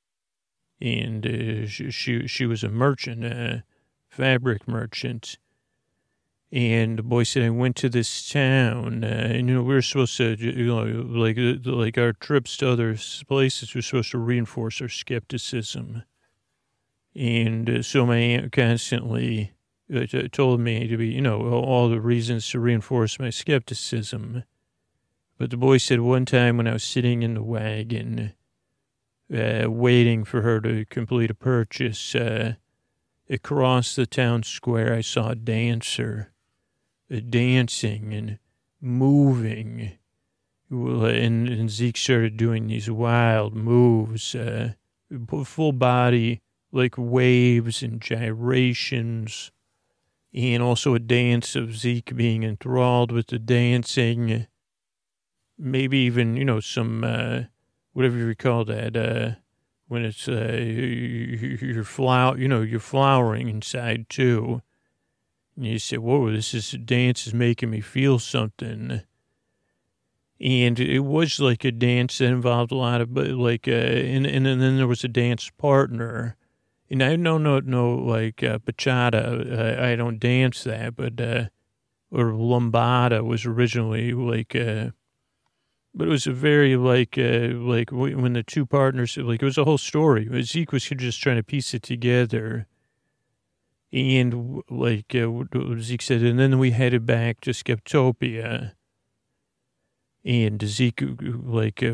and she was a merchant, fabric merchant. And the boy said, I went to this town, and we were supposed to, like our trips to other places were supposed to reinforce our skepticism. And so my aunt constantly told me to be, all the reasons to reinforce my skepticism. But the boy said one time when I was sitting in the wagon, waiting for her to complete a purchase, across the town square, I saw a dancer dancing and moving. And Zeke started doing these wild moves, full body, like waves and gyrations, and also a dance of Zeke being enthralled with the dancing. Maybe even, some, whatever you call that, when it's, you're flowering inside too. And you say, whoa, dance is making me feel something. And it was like a dance that involved a lot of, and then there was a dance partner. And I don't know, bachata, I don't dance that, but, or lambada was originally but it was a very when the two partners, it was a whole story. Zeke was just trying to piece it together. And Zeke said, and then we headed back to Skeptopia. And Zeke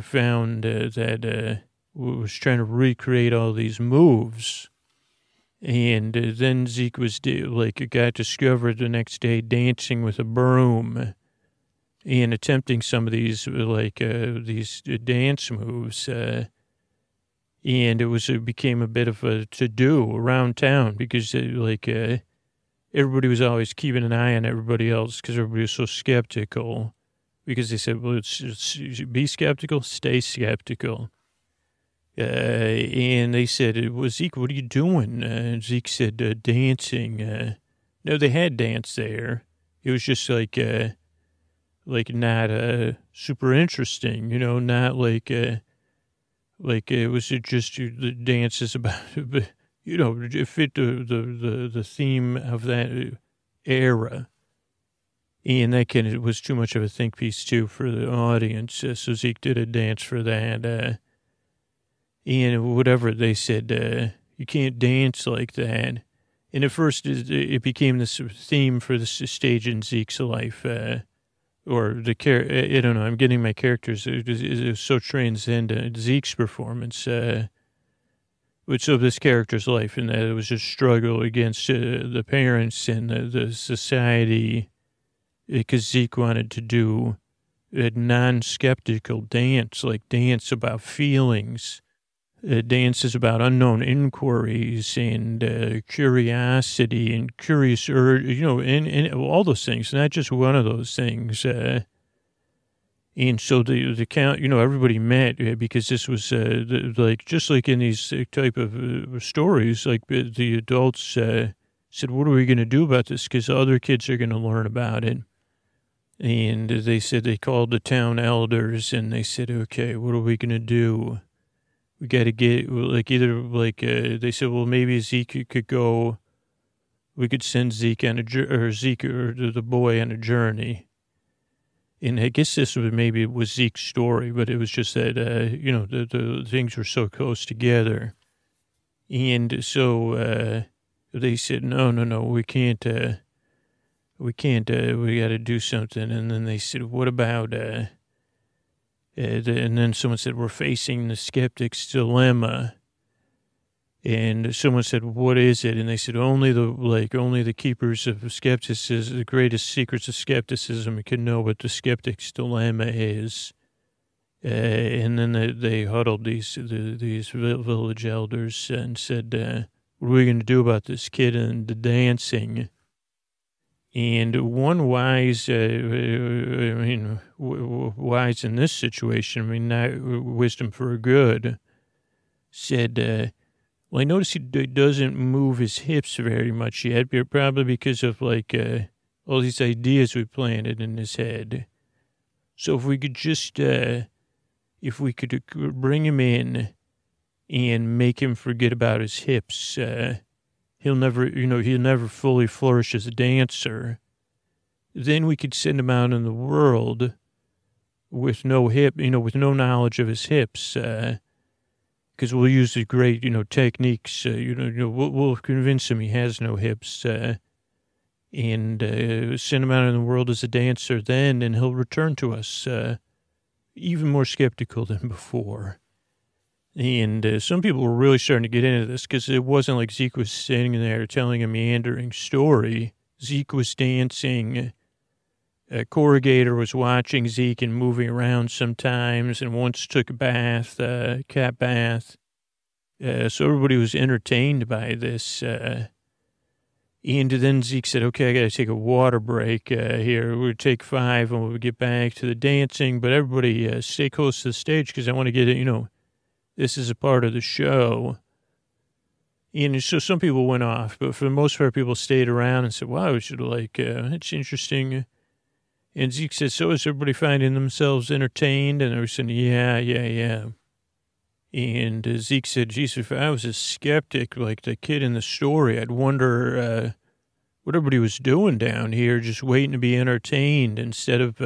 found that was trying to recreate all these moves. And then Zeke was got discovered the next day dancing with a broom. And attempting some of these these dance moves, and it became a bit of a to-do around town because everybody was always keeping an eye on everybody else because everybody was so skeptical. Because they said, well, it's be skeptical, stay skeptical. And they said, well, Zeke, what are you doing? And Zeke said, dancing. No, they had dance there. It was just not super interesting, not it was just the dances about, but, it fit the theme of that era. And it was too much of a think piece too for the audience. So Zeke did a dance for that. And whatever they said, you can't dance like that. And at first it became this theme for the stage in Zeke's life, or I don't know, I'm getting my characters. It was so transcendent. Zeke's performance, which of this character's life, and that it was a struggle against the parents and the society, because Zeke wanted to do non-skeptical dance, like dance about feelings, dances about unknown inquiries and curiosity and curious urge, and all those things, not just one of those things. And so the count, everybody met because this was just like in these type of stories, like the adults said, what are we going to do about this? Because other kids are going to learn about it. And they said they called the town elders and they said, okay, what are we going to do? We got to get they said, well, maybe Zeke could go. We could send Zeke or the boy on a journey. And I guess this was Zeke's story, but it was just that, the things were so close together. And so they said, no, we can't, we got to do something. And then they said, what about, and then someone said, we're facing the skeptic's dilemma. And someone said, what is it? And they said, only the keepers of skepticism, the greatest secrets of skepticism can know what the skeptic's dilemma is. And then they huddled these village elders and said, what are we going to do about this kid and the dancing? And one wise, wise in this situation, not wisdom for good, said, well, I noticed he doesn't move his hips very much yet, probably because of all these ideas we planted in his head. So if we could just, bring him in and make him forget about his hips, he'll never fully flourish as a dancer. Then we could send him out in the world with no with no knowledge of his hips, because we'll use the great, techniques. We'll convince him he has no hips, and send him out in the world as a dancer. Then, and he'll return to us even more skeptical than before. And some people were really starting to get into this because it wasn't like Zeke was standing there telling a meandering story. Zeke was dancing. A corrugator was watching Zeke and moving around sometimes, and once took a bath, cat bath. So everybody was entertained by this. And then Zeke said, okay, I got to take a water break here. We'll take 5 and we'll get back to the dancing. But everybody stay close to the stage because I want to get it, this is a part of the show. And so some people went off, but for the most part, people stayed around and said, wow, we should it's interesting. And Zeke said, so is everybody finding themselves entertained? And they were saying, yeah. And Zeke said, geez, if I was a skeptic like the kid in the story, I'd wonder what everybody was doing down here, just waiting to be entertained instead of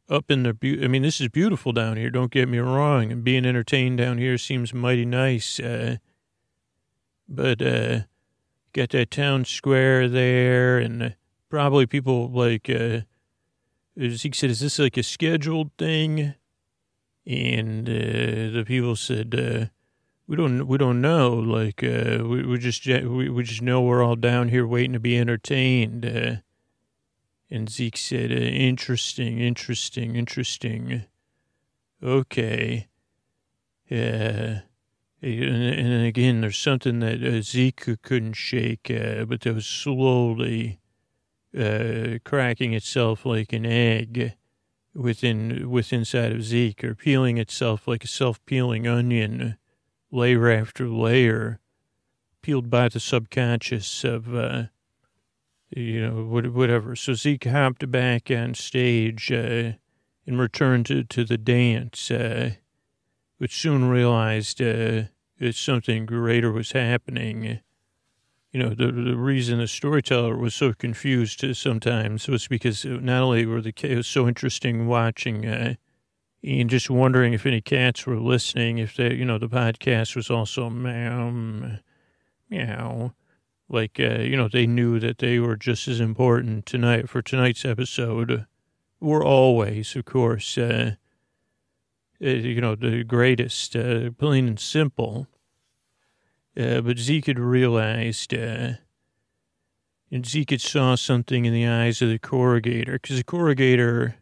up in the this is beautiful down here, don't get me wrong, and being entertained down here seems mighty nice. But got that town square there, and probably people Zeke said, is this like a scheduled thing? And the people said, we don't know. We just know we're all down here waiting to be entertained. And Zeke said, interesting. Okay. And again, there's something that Zeke couldn't shake, but that was slowly cracking itself like an egg inside of Zeke, or peeling itself like a self-peeling onion, layer after layer, peeled by the subconscious of, whatever. So Zeke hopped back on stage and returned to the dance, but soon realized that something greater was happening. The reason the storyteller was so confused sometimes was because not only it was so interesting watching and just wondering if any cats were listening, if they, the podcast was also meow, they knew that they were just as important for tonight's episode. We're always, of course, the greatest, plain and simple. But Zeke had realized, and Zeke had saw something in the eyes of the corrugator, because the corrugator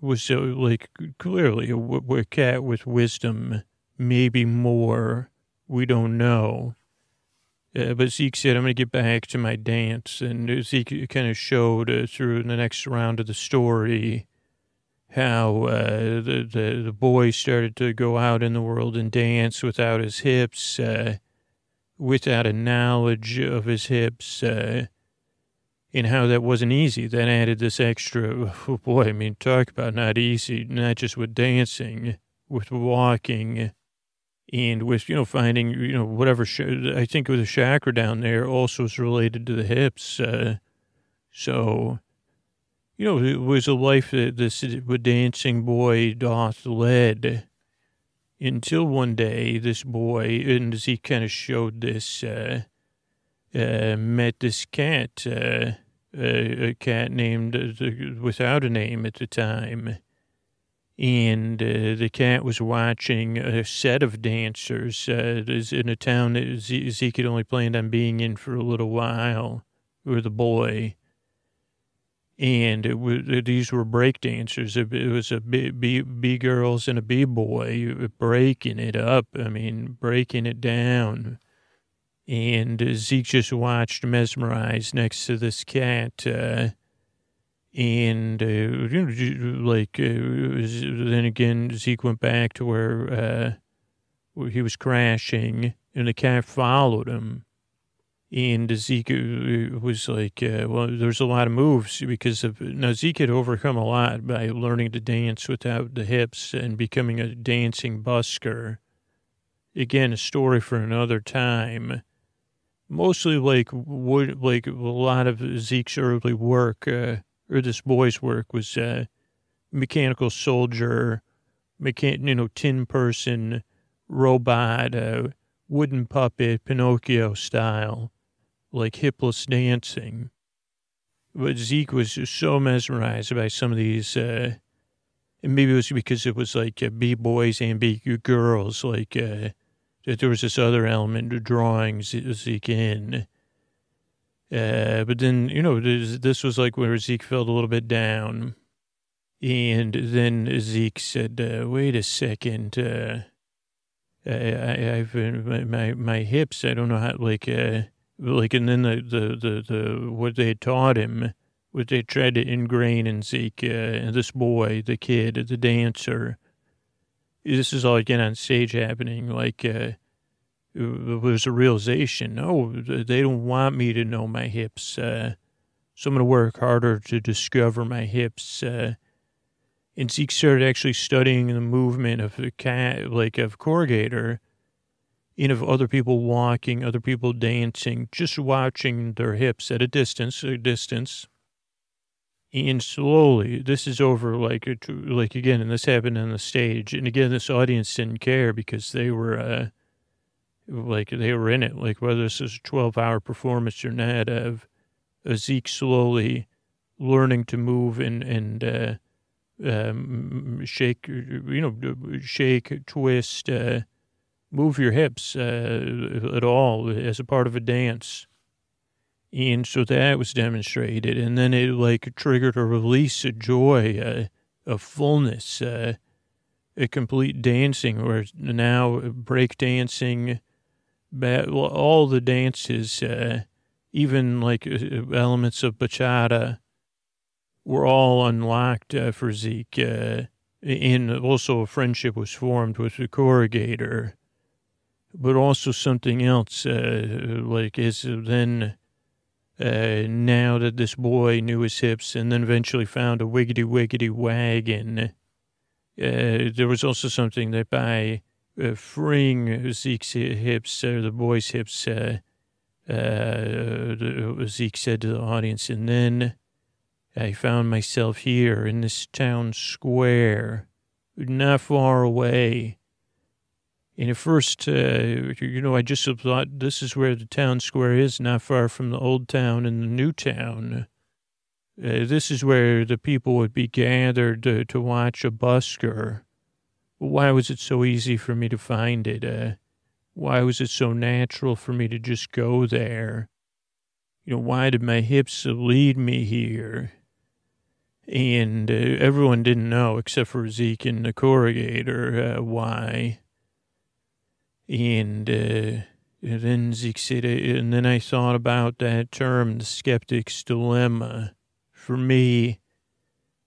was like clearly a cat with wisdom, maybe more. We don't know. But Zeke said, I'm going to get back to my dance. And Zeke kind of showed through the next round of the story how the boy started to go out in the world and dance without his hips, without a knowledge of his hips, and how that wasn't easy. That added this extra, oh boy, I mean, talk about not easy, not just with dancing, with walking, and with, finding, whatever, I think with the chakra down there also is related to the hips. So, it was a life that this dancing boy doth led until one day this boy, and as he kind of showed this, met this cat, a cat named, without a name at the time. And the cat was watching a set of dancers in a town that Zeke had only planned on being in for a little while, or the boy. And these were break dancers. It was a B girls and a B boy breaking it up. I mean, breaking it down. And Zeke just watched mesmerized next to this cat. And then again, Zeke went back to where he was crashing, and the cat followed him. And Zeke was like, well, there's a lot of moves because now Zeke had overcome a lot by learning to dance without the hips and becoming a dancing busker. Again, a story for another time. Mostly like a lot of Zeke's early work, or this boy's work, was mechanical soldier, tin person, robot, wooden puppet, Pinocchio style, like hipless dancing. But Zeke was so mesmerized by some of these, and maybe it was because it was like B-boys and B-girls, like that there was this other element to drawing Zeke in. But then, this was like where Zeke felt a little bit down. And then Zeke said, wait a second, I've my hips, I don't know how, and then the what they had taught him, what they tried to ingrain in Zeke, this boy, the kid, the dancer. This is all again on stage happening. It was a realization. No, they don't want me to know my hips. So I'm going to work harder to discover my hips. And Zeke started actually studying the movement of the cat, of corrugator, and of other people walking, other people dancing, just watching their hips at a distance. And slowly, this is over, again, and this happened on the stage. And again, this audience didn't care because they were, they were in it. Whether this is a 12-hour performance or not, of Zeke slowly learning to move and shake, twist, move your hips at all as a part of a dance. And so that was demonstrated. And then it triggered a release of joy, a fullness, a complete dancing, where now break dancing, all the dances, even elements of bachata, were all unlocked for Zeke. And also a friendship was formed with the corrugator. But also something else, is then, now that this boy knew his hips and then eventually found a wiggity wagon, there was also something that by freeing Zeke's hips, the boy's hips, Zeke said to the audience, and then I found myself here in this town square, not far away. And at first, I just thought this is where the town square is, not far from the old town and the new town. This is where the people would be gathered to watch a busker. Why was it so easy for me to find it? Why was it so natural for me to just go there? Why did my hips lead me here? And everyone didn't know except for Zeke and the corrugator why. And then Zeke said, and then I thought about that term, the skeptic's dilemma. For me,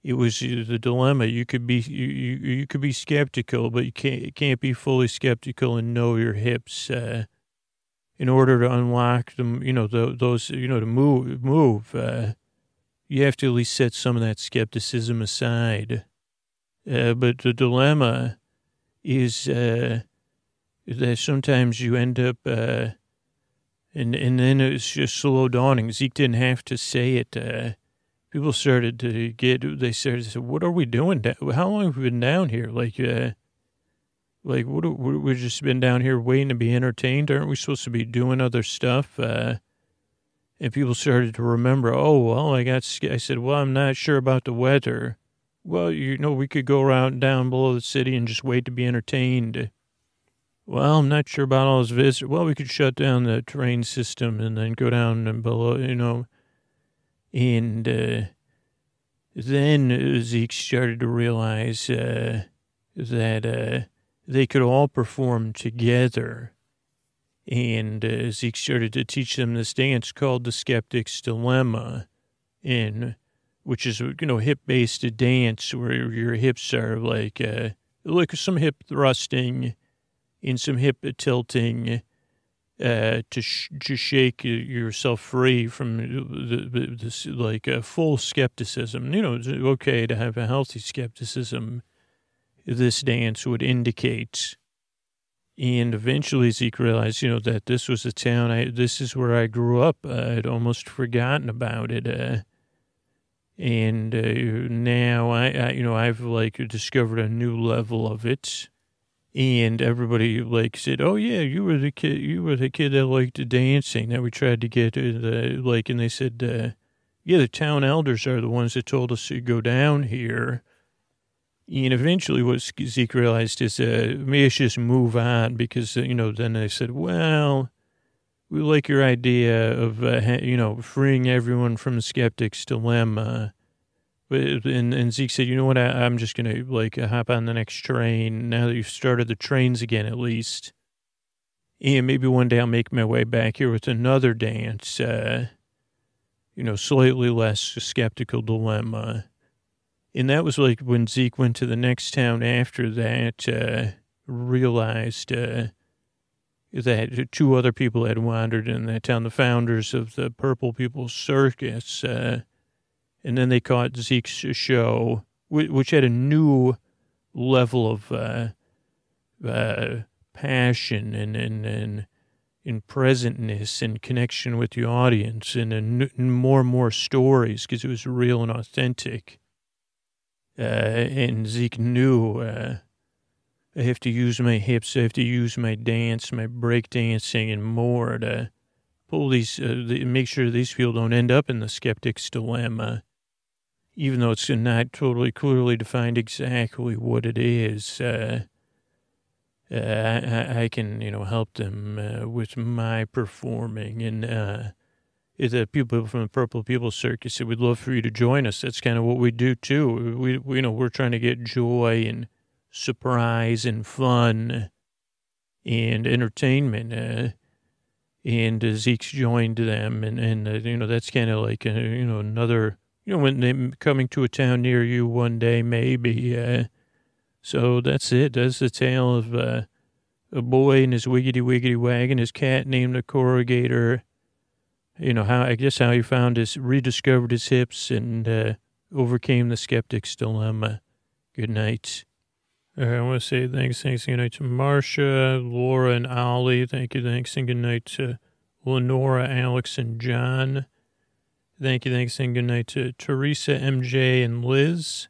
it was the dilemma. You could be you could be skeptical, but you can't be fully skeptical and know your hips. In order to unlock them, those to move. You have to at least set some of that skepticism aside. But the dilemma is that sometimes you end up, and then it's just slow dawning. Zeke didn't have to say it. People started to they started to say, what are we doing? How long have we been down here? We've just been down here waiting to be entertained. Aren't we supposed to be doing other stuff? And people started to remember, I said, well, I'm not sure about the weather. Well, we could go around down below the city and just wait to be entertained. Well, I'm not sure about all those visitors. Well, we could shut down the train system and then go down and below, And then Zeke started to realize that they could all perform together. And Zeke started to teach them this dance called the Skeptic's Dilemma, which is, hip-based dance where your hips are like some hip thrusting and some hip tilting to shake yourself free from this full skepticism. It's okay to have a healthy skepticism, this dance would indicate. And eventually Zeke realized, that this was a town, this is where I grew up. I'd almost forgotten about it. Now I've discovered a new level of it. And everybody said, oh yeah, you were the kid that liked dancing that we tried to get and they said, yeah, the town elders are the ones that told us to go down here. And eventually what Zeke realized is, maybe I should just move on because, then they said, well, we like your idea of, freeing everyone from the skeptic's dilemma. And Zeke said, you know what, I'm just going to hop on the next train now that you've started the trains again, at least. And maybe one day I'll make my way back here with another dance, slightly less skeptical dilemma. And that was when Zeke went to the next town after that, realized that two other people had wandered in that town, the founders of the Purple People Circus. And then they caught Zeke's show, which had a new level of passion and presentness and connection with the audience and more and more stories because it was real and authentic. And Zeke knew I have to use my hips, I have to use my dance, my break dancing and more to pull these, make sure these people don't end up in the skeptic's dilemma. Even though it's not totally clearly defined exactly what it is, I can, help them with my performing. And the people from the Purple People Circus said, we'd love for you to join us. That's kind of what we do, too. We're trying to get joy and surprise and fun and entertainment. And Zeke's joined them. And that's kind of like, another... when they're coming to a town near you one day, maybe. So that's it. That's the tale of a boy and his wiggity wagon, his cat named the corrugator. How he rediscovered his hips and overcame the skeptic's dilemma. Good night. I want to say thanks, and good night to Marcia, Laura, and Ollie. Thank you, thanks, and good night to Lenora, Alex, and John. Thank you, thanks, and good night to Teresa, MJ, and Liz.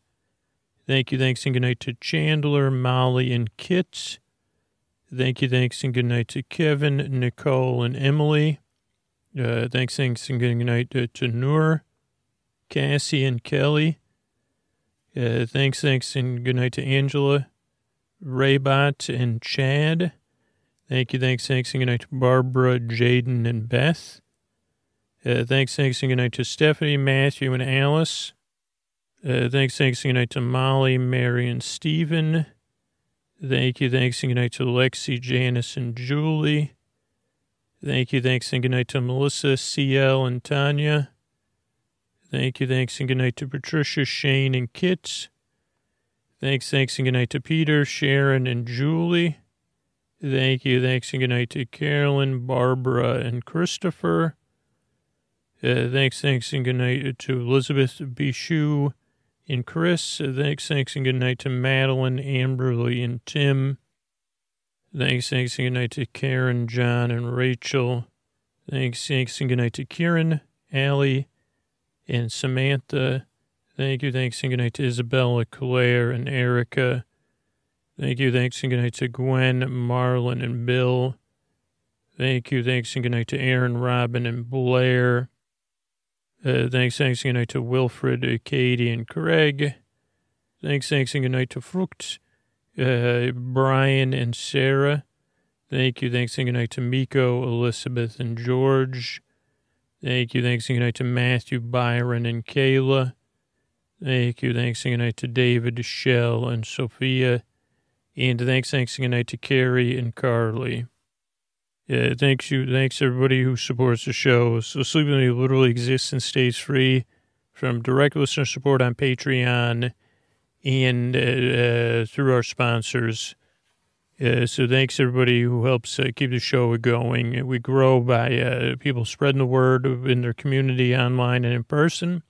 Thank you, thanks, and good night to Chandler, Molly, and Kit. Thank you, thanks, and good night to Kevin, Nicole, and Emily. Thanks, and good night to Noor, Cassie, and Kelly. Thanks, and good night to Angela, Raybot, and Chad. Thank you, thanks, and good night to Barbara, Jaden, and Beth. Thanks, and good night to Stephanie, Matthew, and Alice. Thanks and good night to Molly, Mary, and Stephen. Thanks and good night to Lexi, Janice, and Julie. Thanks and good night to Melissa, CL, and Tanya. Thanks and good night to Patricia, Shane, and Kit. Thanks and good night to Peter, Sharon, and Julie. Thanks and good night to Carolyn, Barbara, and Christopher. Thanks and good night to Elizabeth, Bishu, and Chris. Thanks and good night to Madeline, Amberly, and Tim. Thanks and good night to Karen, John, and Rachel. Thanks and good night to Kieran, Allie, and Samantha. Thanks and good night to Isabella, Claire, and Erica. Thanks and good night to Gwen, Marlon, and Bill. Thanks and good night to Aaron, Robin, and Blair. Thanks and good night to Wilfred, Katie, and Craig. Thanks and good night to Frucht, Brian, and Sarah. Thanks and good night to Miko, Elizabeth, and George. Thanks and good night to Matthew, Byron, and Kayla. Thanks and good night to David, Shell, and Sophia. And thanks and good night to Carrie and Carly. Thanks everybody who supports the show. So Sleep With Me literally exists and stays free from direct listener support on Patreon and through our sponsors. So thanks everybody who helps keep the show going. We grow by people spreading the word in their community, online and in person.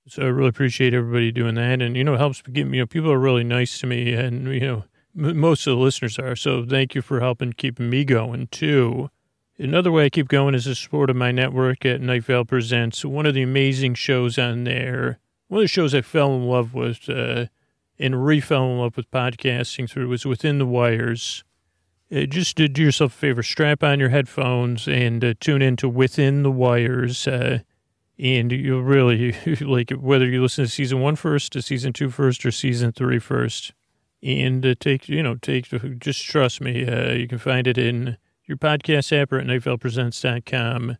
So I really appreciate everybody doing that. And, it helps get me, people are really nice to me and, most of the listeners are. So thank you for helping keeping me going too. Another way I keep going is the support of my network at Night Vale Presents. One of the amazing shows on there, one of the shows I fell in love with and re-fell in love with podcasting through was Within the Wires. Just do yourself a favor, strap on your headphones and tune into Within the Wires. And you'll really, like, whether you listen to season 1 first, to season 2 first, or season 3 first. And just trust me, you can find it in your podcast app or at nightfellpresents.com.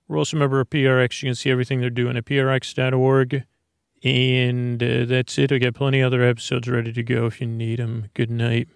We're also a member of PRX. You can see everything they're doing at prx.org. And that's it. I got plenty of other episodes ready to go if you need them. Good night.